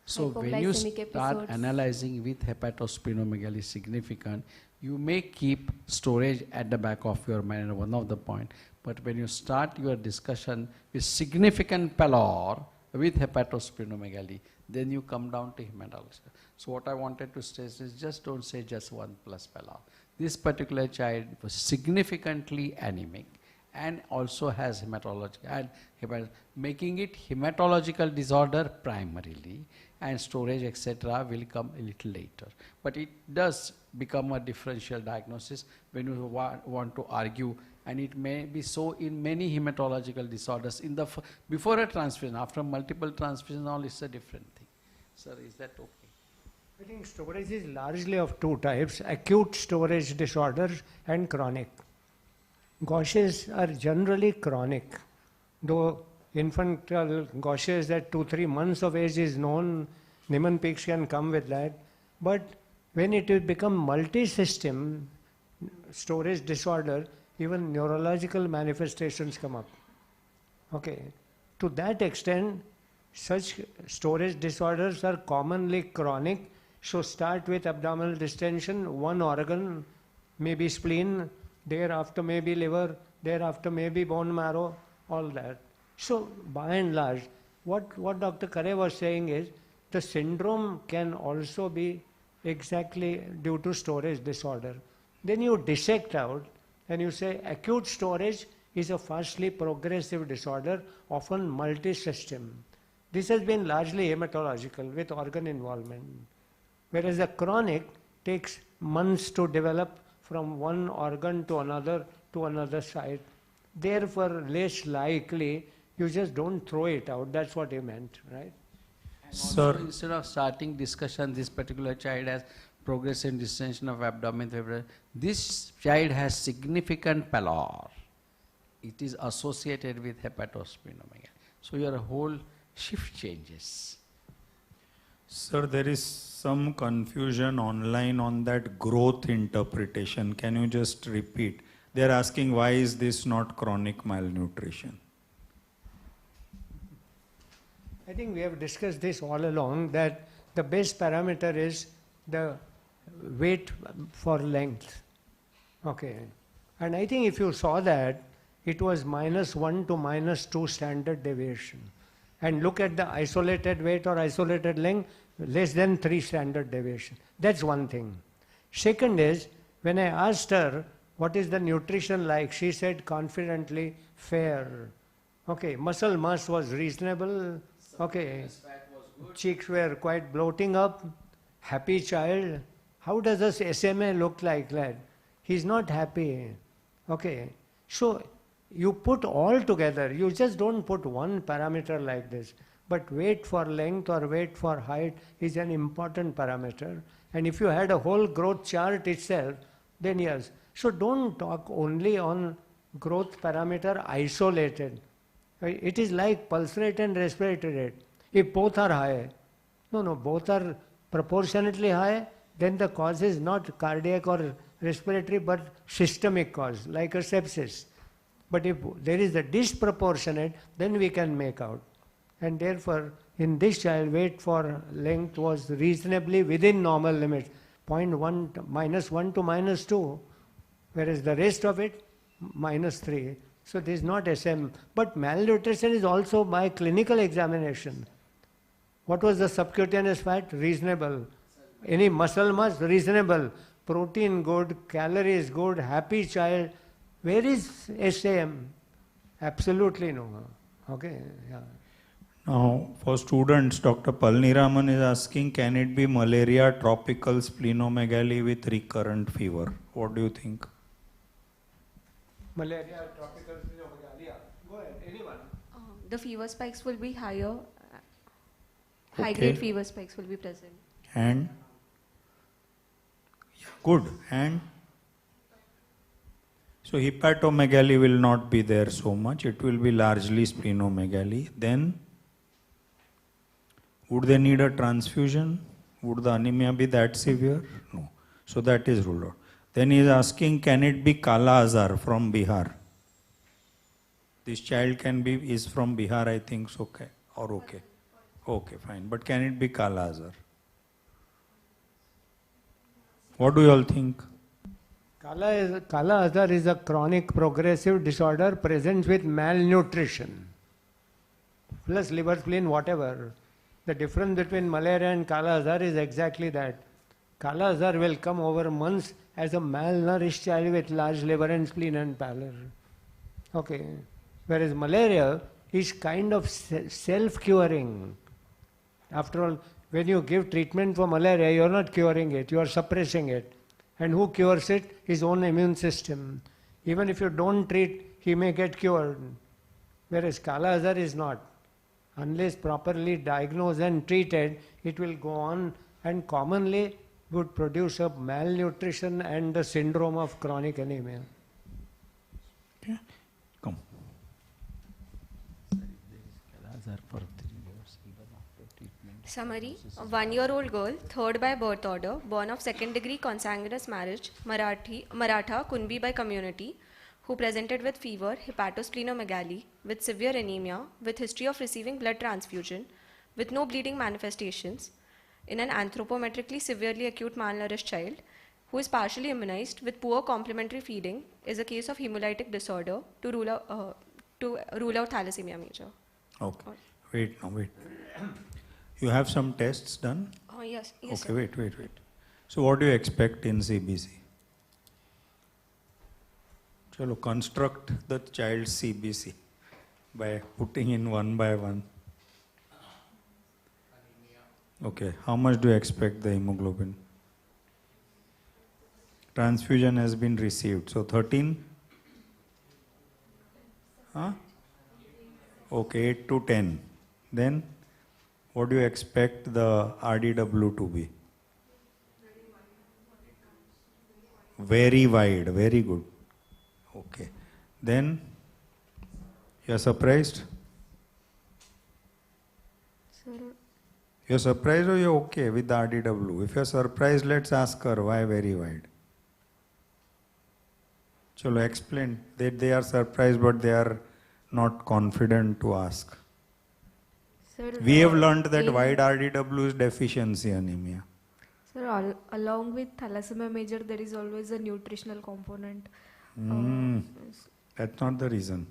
[SPEAKER 5] So when you start
[SPEAKER 4] episodes.
[SPEAKER 5] analyzing with hepatosplenomegaly significant, you may keep storage at the back of your mind, one of the point. But when you start your discussion with significant pallor with hepatosplenomegaly, then you come down to hematology. So what I wanted to stress is just don't say just 1 plus pallor. This particular child was significantly anemic and also has hematological, and making it hematological disorder primarily, and storage etc. will come a little later. But it does become a differential diagnosis when you want to argue, and it may be so in many hematological disorders. In the before a transfusion, after multiple transfusions, all is a different thing. Sir, is that okay?
[SPEAKER 7] I think storage is largely of two types: acute storage disorders and chronic. Gauches are generally chronic, though infantile Gauches at 2-3 months of age is known, Niemann-Pick's can come with that. But when it will become multi-system storage disorder, even neurological manifestations come up. Okay, to that extent, such storage disorders are commonly chronic. So start with abdominal distension, one organ, maybe spleen, thereafter maybe liver, thereafter maybe bone marrow, all that. So by and large, what Dr. Kare was saying is, the syndrome can also be exactly due to storage disorder. Then you dissect out and you say acute storage is a fastly progressive disorder, often multi-system. This has been largely hematological with organ involvement. Whereas the chronic takes months to develop from one organ to another site. Therefore, less likely, you just don't throw it out. That's what he meant, right?
[SPEAKER 5] Sir, instead of starting discussion, this particular child has progressive distension of abdomen. This child has significant pallor. It is associated with hepatosplenomegaly. So your whole shift changes.
[SPEAKER 1] Sir, there is some confusion online on that growth interpretation. Can you just repeat? They are asking why is this not chronic malnutrition?
[SPEAKER 7] I think we have discussed this all along, that the base parameter is the weight for length. Okay. And I think if you saw that, it was -1 to -2 standard deviation. And look at the isolated weight or isolated length, less than 3 standard deviation. That's one thing. Second is, when I asked her, what is the nutrition like? She said confidently, fair. Okay, muscle mass was reasonable. Okay, cheeks were quite bloating up. Happy child. How does a SMA look like that? He's not happy. Okay, so you put all together. You just don't put one parameter like this. But weight for length or weight for height is an important parameter. And if you had a whole growth chart itself, then yes. So don't talk only on growth parameter isolated. It is like pulse rate and respiratory rate. If both are high, no, both are proportionately high, then the cause is not cardiac or respiratory, but systemic cause, like a sepsis. But if there is a disproportionate, then we can make out. And therefore, in this child, weight for length was reasonably within normal limits, -1 to -2, whereas the rest of it, -3. So this is not SM. But malnutrition is also by clinical examination. What was the subcutaneous fat? Reasonable. Any muscle mass? Reasonable. Protein good, calories good, happy child. Where is SAM? Absolutely no. Okay, yeah.
[SPEAKER 1] Now, for students, Dr. Palniraman is asking, can it be malaria, tropical splenomegaly with recurrent fever? What do you think?
[SPEAKER 7] Malaria, tropical splenomegaly. Go ahead, anyone.
[SPEAKER 6] The fever spikes will be higher.
[SPEAKER 1] Okay.
[SPEAKER 6] High-grade fever spikes will be present.
[SPEAKER 1] And? Yeah, good. And? So hepatomegaly will not be there so much. It will be largely splenomegaly. Then, would they need a transfusion? Would the anemia be that severe? No. So that is ruled out. Then he is asking, can it be Kala Azar from Bihar? This child is from Bihar, I think, so okay. Or okay. Okay, fine. But can it be Kala Azar? What do you all think?
[SPEAKER 7] Kala Azar is a chronic progressive disorder present with malnutrition, plus liver, spleen, whatever. The difference between malaria and Kala Azar is exactly that. Kala Azar will come over months as a malnourished child with large liver and spleen and pallor. Okay. Whereas malaria is kind of self-curing. After all, when you give treatment for malaria, you are not curing it, you are suppressing it. And who cures it? His own immune system. Even if you don't treat, he may get cured. Whereas Kala Azar is not. Unless properly diagnosed and treated, it will go on and commonly would produce a malnutrition and the syndrome of chronic anemia.
[SPEAKER 1] Okay. Come.
[SPEAKER 6] Summary: a 1-year-old girl, third by birth order, born of second-degree consanguineous marriage, Maratha Kunbi by community, who presented with fever, hepatosplenomegaly, with severe anemia, with history of receiving blood transfusion, with no bleeding manifestations, in an anthropometrically severely acute malnourished child, who is partially immunized with poor complementary feeding, is a case of hemolytic disorder to rule out thalassemia major.
[SPEAKER 1] Okay. Wait. You have some tests done?
[SPEAKER 6] Yes.
[SPEAKER 1] Okay,
[SPEAKER 6] Sir.
[SPEAKER 1] wait. So what do you expect in CBC? Chalo, construct the child's CBC by putting in one by one. Okay, how much do you expect the hemoglobin? Transfusion has been received, so 13? Huh? Okay, 8 to 10. Then, what do you expect the RDW to be? Very wide, very good. Okay. Then, you are surprised?
[SPEAKER 10] Sir,
[SPEAKER 1] You are surprised or you are okay with the RDW? If you are surprised, let's ask her why very wide. Chalo, explain that they are surprised but they are not confident to ask.
[SPEAKER 10] sir,
[SPEAKER 1] We have learned that wide RDW is deficiency anemia.
[SPEAKER 10] Sir, along with thalassemia major, there is always a nutritional component.
[SPEAKER 1] That's not the reason.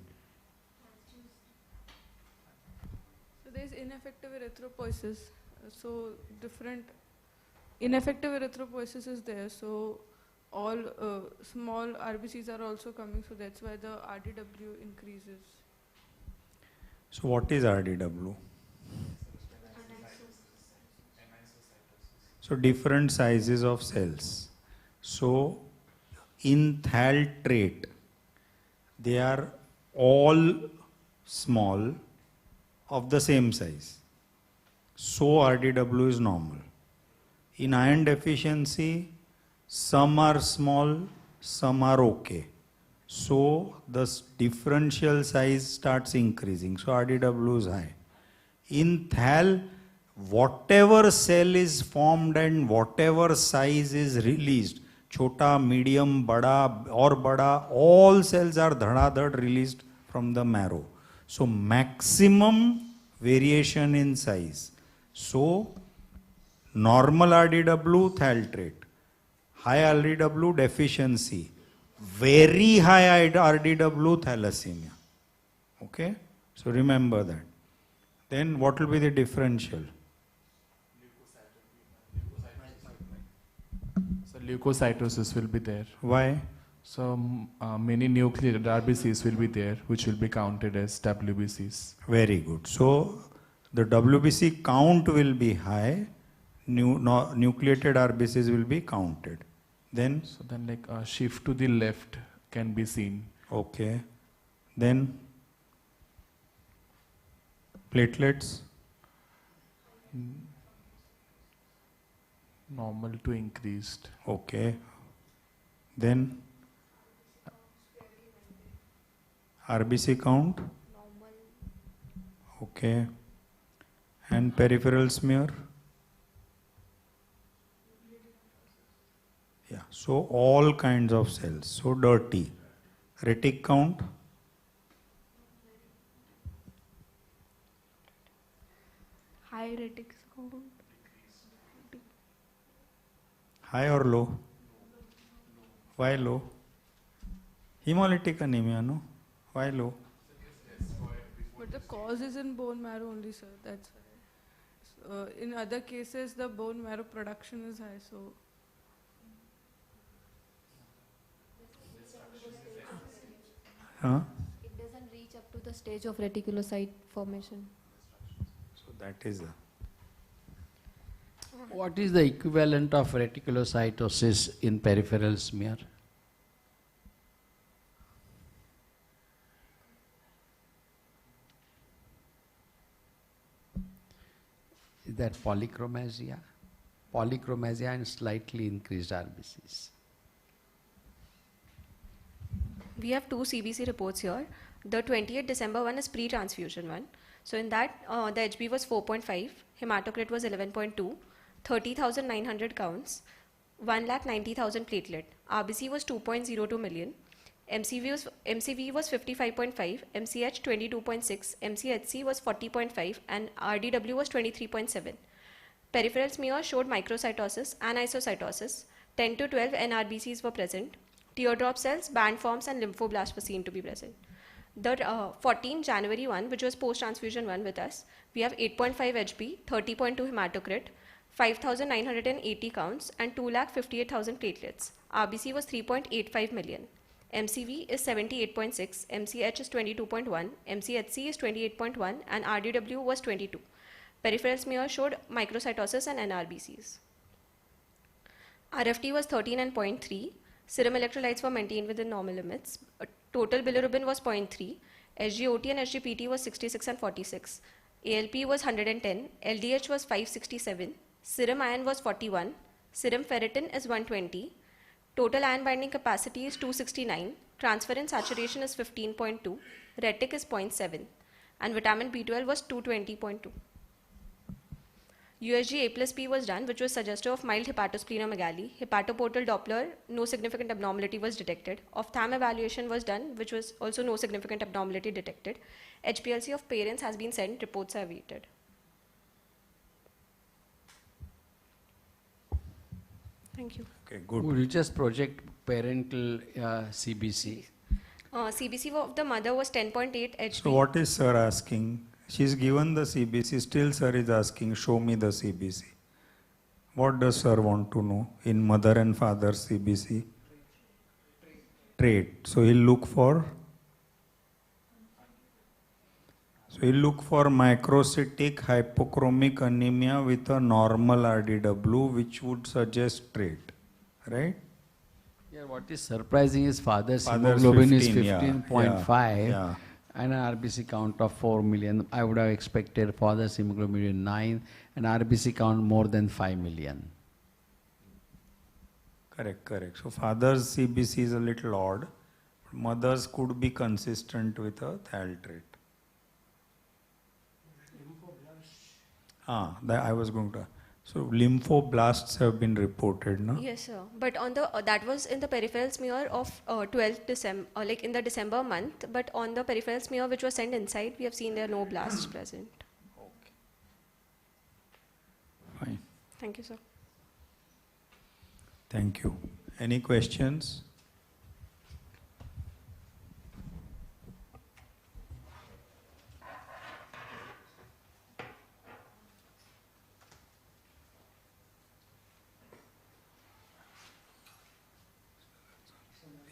[SPEAKER 13] So there is ineffective erythropoiesis. So different ineffective erythropoiesis is there. So all small RBCs are also coming. So that's why the RDW increases.
[SPEAKER 1] So what is RDW? So different sizes of cells. So in Thal trait, they are all small of the same size. So RDW is normal. In iron deficiency, some are small, some are okay. So the differential size starts increasing. So RDW is high. In Thal, whatever cell is formed and whatever size is released, chota, medium, bada or bada, all cells are dhadadhad released from the marrow. So maximum variation in size. So normal RDW, Thal trait. High RDW, deficiency. Very high RDW, thalassemia. Okay? So remember that. Then what will be the differential?
[SPEAKER 8] So leukocytosis will be there.
[SPEAKER 1] Why?
[SPEAKER 8] So many nuclear RBCs will be there, which will be counted as WBCs.
[SPEAKER 1] Very good. So the WBC count will be high. Nucleated RBCs will be counted. Then?
[SPEAKER 8] So then like a shift to the left can be seen.
[SPEAKER 1] Okay. Then platelets?
[SPEAKER 8] Normal to increased.
[SPEAKER 1] Okay. Then RBC count? Okay. And peripheral smear? Yeah. So all kinds of cells. So dirty. Retic count?
[SPEAKER 10] High retic count.
[SPEAKER 1] High or low? Why low? Hemolytic anemia, no? Why low?
[SPEAKER 13] But the cause is in bone marrow only, sir. That's why. In other cases, the bone marrow production is high. So.
[SPEAKER 1] Huh?
[SPEAKER 4] It doesn't reach up to the stage of reticulocyte formation.
[SPEAKER 1] So that is the.
[SPEAKER 5] What is the equivalent of reticulocytosis in peripheral smear? Is that polychromasia? Polychromasia and slightly increased RBCs.
[SPEAKER 6] We have two CBC reports here. The 28th December one is pre-transfusion one. So in that, the HB was 4.5, hematocrit was 11.2, 30,900 counts, 1,90,000 platelet. RBC was 2.02 million. MCV was 55.5, MCH 22.6, MCHC was 40.5, and RDW was 23.7. Peripheral smear showed microcytosis and isocytosis. 10 to 12 NRBCs were present. Teardrop cells, band forms, and lymphoblasts were seen to be present. The 14 January one, which was post-transfusion one with us, we have 8.5 HB, 30.2 hematocrit, 5,980 counts, and 2,58,000 platelets. RBC was 3.85 million. MCV is 78.6, MCH is 22.1, MCHC is 28.1, and RDW was 22. Peripheral smear showed microcytosis and NRBCs. RFT was 13.3. Serum electrolytes were maintained within normal limits. Total bilirubin was 0.3. SGOT and SGPT was 66 and 46. ALP was 110. LDH was 567. Serum iron was 41. Serum ferritin is 120. Total iron binding capacity is 269. Transferrin saturation is 15.2. Retic is 0.7. And vitamin B12 was 220.2. USG A plus P was done, which was suggestive of mild hepatosplenomegaly. Hepatoportal Doppler, no significant abnormality was detected. Ophthalm evaluation was done, which was also no significant abnormality detected. HPLC of parents has been sent, reports are awaited. Thank you.
[SPEAKER 1] Okay, good.
[SPEAKER 5] Would you just project parental CBC?
[SPEAKER 6] CBC of the mother was 10.8 HP.
[SPEAKER 1] So what is sir asking? She's given the CBC, still sir is asking, show me the CBC. What does sir want to know in mother and father CBC? Trait. So he'll look for microcytic hypochromic anemia with a normal RDW, which would suggest trait, right?
[SPEAKER 5] Yeah, what is surprising is father's
[SPEAKER 1] Father's
[SPEAKER 5] hemoglobin is
[SPEAKER 1] 15, yeah,
[SPEAKER 5] 15.5
[SPEAKER 1] yeah.
[SPEAKER 5] and an RBC count of 4 million. I would have expected father's hemoglobin 9 and RBC count more than 5 million.
[SPEAKER 1] Correct. So father's CBC is a little odd. Mothers could be consistent with a THAL trait. I was going to. So lymphoblasts have been reported, no?
[SPEAKER 6] Yes, sir. But on the that was in the peripheral smear of 12th December, like in the December month. But on the peripheral smear which was sent inside, we have seen there are no blasts present.
[SPEAKER 1] Okay. Fine.
[SPEAKER 6] Thank you, sir.
[SPEAKER 1] Thank you. Any questions?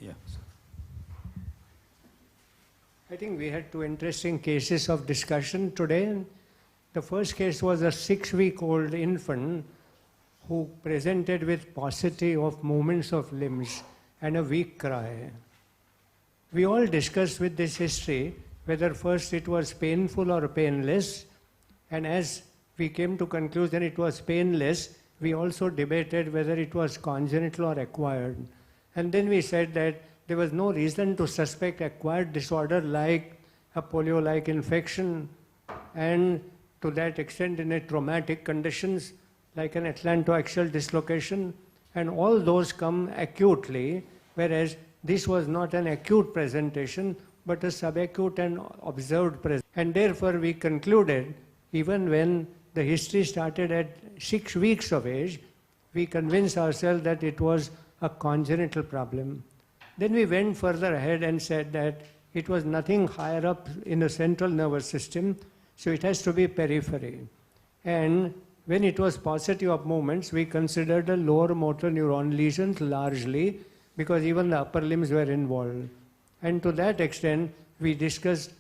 [SPEAKER 1] Yeah.
[SPEAKER 7] I think we had two interesting cases of discussion today. The first case was a 6-week-old infant who presented with paucity of movements of limbs and a weak cry. We all discussed with this history whether first it was painful or painless, and as we came to conclusion it was painless, we also debated whether it was congenital or acquired. And then we said that there was no reason to suspect acquired disorder like a polio-like infection, and to that extent in a traumatic conditions like an atlantoaxial dislocation, and all those come acutely, whereas this was not an acute presentation but a subacute and observed presentation. And therefore we concluded, even when the history started at 6 weeks of age, we convinced ourselves that it was a congenital problem. Then we went further ahead and said that it was nothing higher up in the central nervous system, so it has to be periphery. And when it was paucity of movements, we considered the lower motor neuron lesions largely, because even the upper limbs were involved. And to that extent, we discussed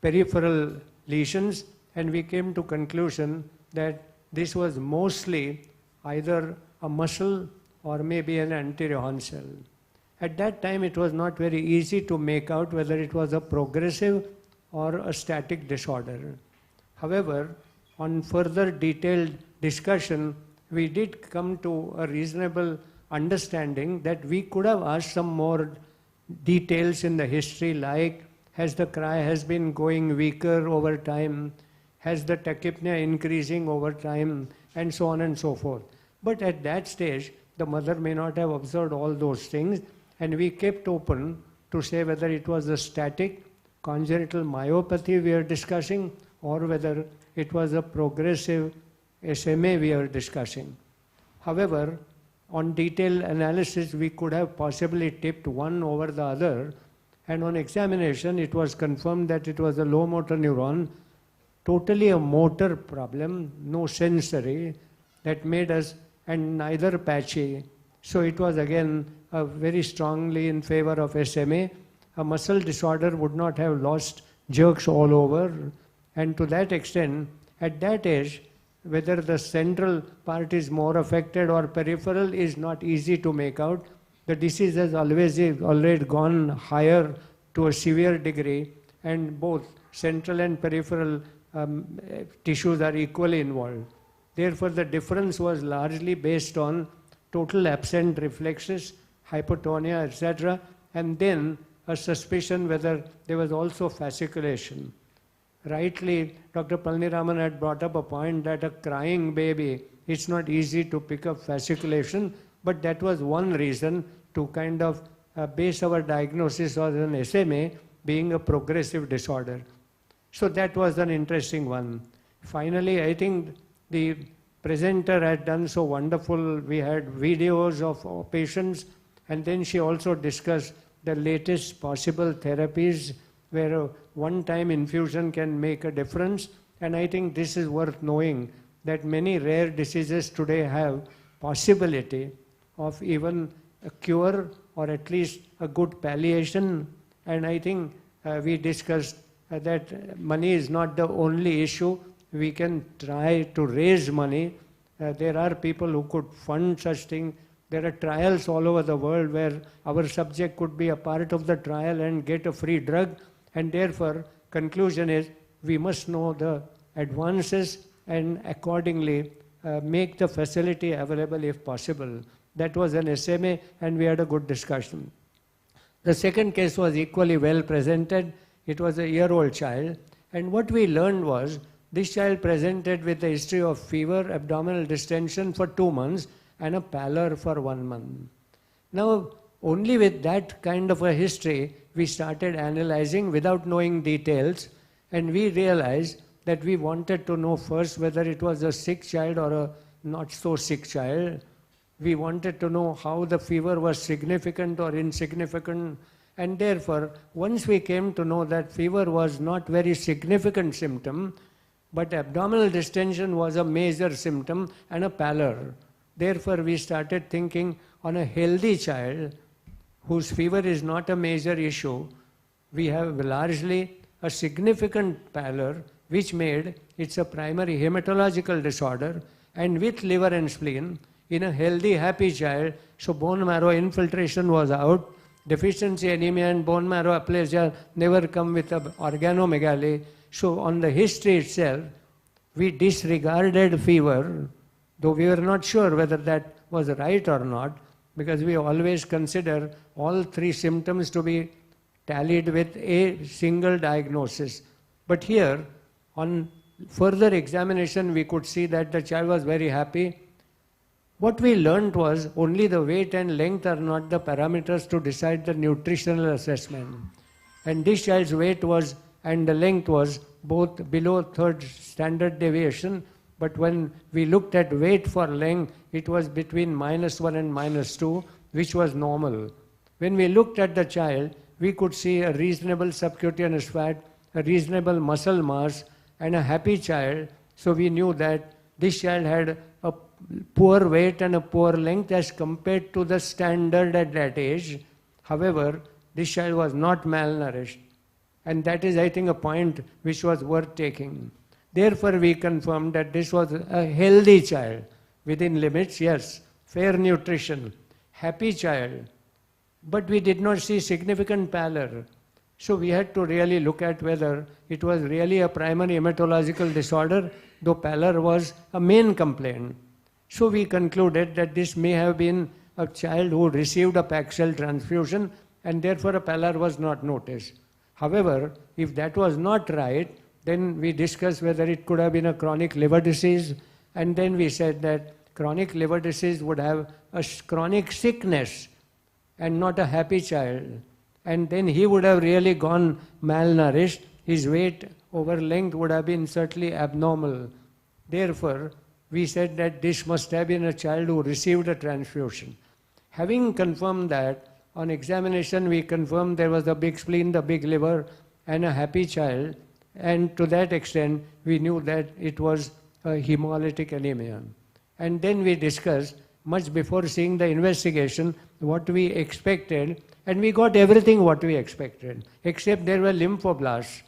[SPEAKER 7] peripheral lesions, and we came to conclusion that this was mostly either a muscle or maybe an anterior horn cell. At that time, it was not very easy to make out whether it was a progressive or a static disorder. However, on further detailed discussion, we did come to a reasonable understanding that we could have asked some more details in the history, like has the cry has been going weaker over time, has the tachypnea increasing over time, and so on and so forth. But at that stage, the mother may not have observed all those things, and we kept open to say whether it was a static congenital myopathy we are discussing or whether it was a progressive SMA we are discussing. However, on detailed analysis, we could have possibly tipped one over the other, and on examination, it was confirmed that it was a low motor neuron, totally a motor problem, no sensory, that made us, and neither patchy. So it was again very strongly in favor of SMA. A muscle disorder would not have lost jerks all over, and to that extent, at that age, whether the central part is more affected or peripheral is not easy to make out. The disease has already gone higher to a severe degree, and both central and peripheral tissues are equally involved. Therefore, the difference was largely based on total absent reflexes, hypotonia, etc., and then a suspicion whether there was also fasciculation. Rightly, Dr. Palniraman had brought up a point that a crying baby, it's not easy to pick up fasciculation, but that was one reason to kind of base our diagnosis on an SMA being a progressive disorder. So that was an interesting one. Finally, I think the presenter had done so wonderful. We had videos of patients, and then she also discussed the latest possible therapies where a one-time infusion can make a difference. And I think this is worth knowing, that many rare diseases today have possibility of even a cure or at least a good palliation. And I think we discussed that money is not the only issue. We can try to raise money. There are people who could fund such things. There are trials all over the world where our subject could be a part of the trial and get a free drug. And therefore, conclusion is we must know the advances and accordingly make the facility available if possible. That was an SMA and we had a good discussion. The second case was equally well presented. It was a year-old child. And what we learned was this child presented with a history of fever, abdominal distension for 2 months and a pallor for 1 month. Now, only with that kind of a history, we started analyzing without knowing details, and we realized that we wanted to know first whether it was a sick child or a not so sick child. We wanted to know how the fever was significant or insignificant, and therefore, once we came to know that fever was not very significant symptom, but abdominal distension was a major symptom and a pallor. Therefore, we started thinking on a healthy child whose fever is not a major issue. We have largely a significant pallor, which made it's a primary hematological disorder, and with liver and spleen in a healthy, happy child. So bone marrow infiltration was out. Deficiency anemia and bone marrow aplasia never come with a organomegaly. So on the history itself, we disregarded fever, though we were not sure whether that was right or not, because we always consider all 3 symptoms to be tallied with a single diagnosis. But here, on further examination, we could see that the child was very happy. What we learned was only the weight and length are not the parameters to decide the nutritional assessment. And this child's weight was and the length was both below 3rd standard deviation, but when we looked at weight for length, it was between -1 and -2, which was normal. When we looked at the child, we could see a reasonable subcutaneous fat, a reasonable muscle mass, and a happy child. So we knew that this child had a poor weight and a poor length as compared to the standard at that age. However, this child was not malnourished. And that is, I think, a point which was worth taking. Therefore, we confirmed that this was a healthy child. Within limits, yes, fair nutrition, happy child. But we did not see significant pallor. So we had to really look at whether it was really a primary hematological disorder, though pallor was a main complaint. So we concluded that this may have been a child who received a Paxil transfusion and therefore a pallor was not noticed. However, if that was not right, then we discussed whether it could have been a chronic liver disease, and then we said that chronic liver disease would have a chronic sickness and not a happy child. And then he would have really gone malnourished. His weight over length would have been certainly abnormal. Therefore, we said that this must have been a child who received a transfusion. Having confirmed that, on examination we confirmed there was a big spleen, the big liver, and a happy child. And to that extent, we knew that it was a hemolytic anemia. And then we discussed, much before seeing the investigation, what we expected, and we got everything what we expected, except there were lymphoblasts.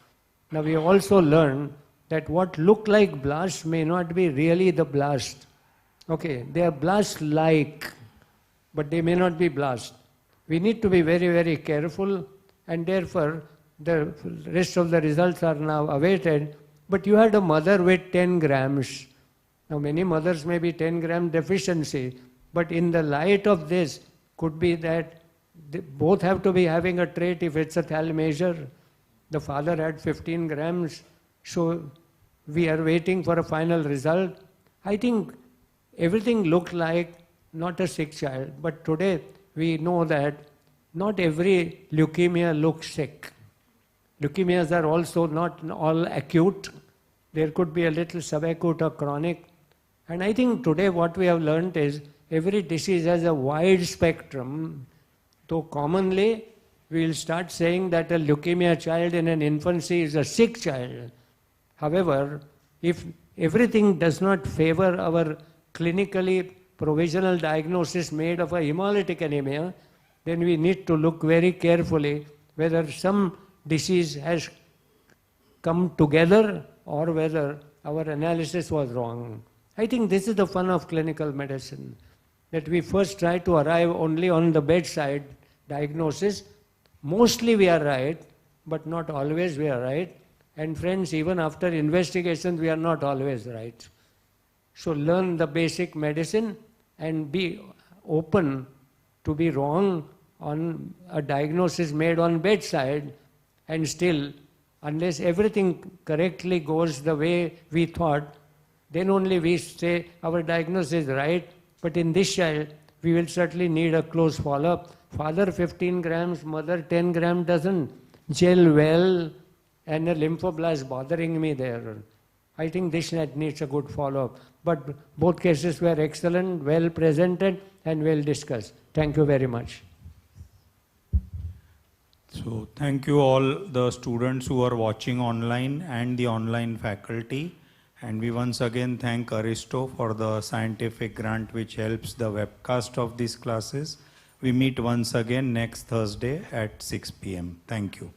[SPEAKER 7] Now we also learned that what look like blasts may not be really the blast. Okay, they are blast-like, but they may not be blast. We need to be very, very careful, and therefore the rest of the results are now awaited. But you had a mother with 10 grams. Now many mothers may be 10 gram deficiency, but in the light of this, could be that they both have to be having a trait if it's a thalassemia. The father had 15 grams, so we are waiting for a final result. I think everything looked like not a sick child, but today we know that not every leukemia looks sick. Leukemias are also not all acute. There could be a little subacute or chronic. And I think today what we have learned is every disease has a wide spectrum, though commonly we will start saying that a leukemia child in an infancy is a sick child. However, if everything does not favor our clinically provisional diagnosis made of a hemolytic anemia, then we need to look very carefully whether some disease has come together or whether our analysis was wrong. I think this is the fun of clinical medicine, that we first try to arrive only on the bedside diagnosis. Mostly we are right, but not always we are right. And friends, even after investigation, we are not always right. So learn the basic medicine and be open to be wrong on a diagnosis made on bedside, and still, unless everything correctly goes the way we thought, then only we say our diagnosis is right. But in this child, we will certainly need a close follow-up. Father 15 grams, mother 10 grams doesn't gel well, and a lymphoblast bothering me there. I think this needs a good follow-up. But both cases were excellent, well presented, and well discussed. Thank you very much.
[SPEAKER 1] So thank you all the students who are watching online and the online faculty. And we once again thank Aristo for the scientific grant which helps the webcast of these classes. We meet once again next Thursday at 6 p.m. Thank you.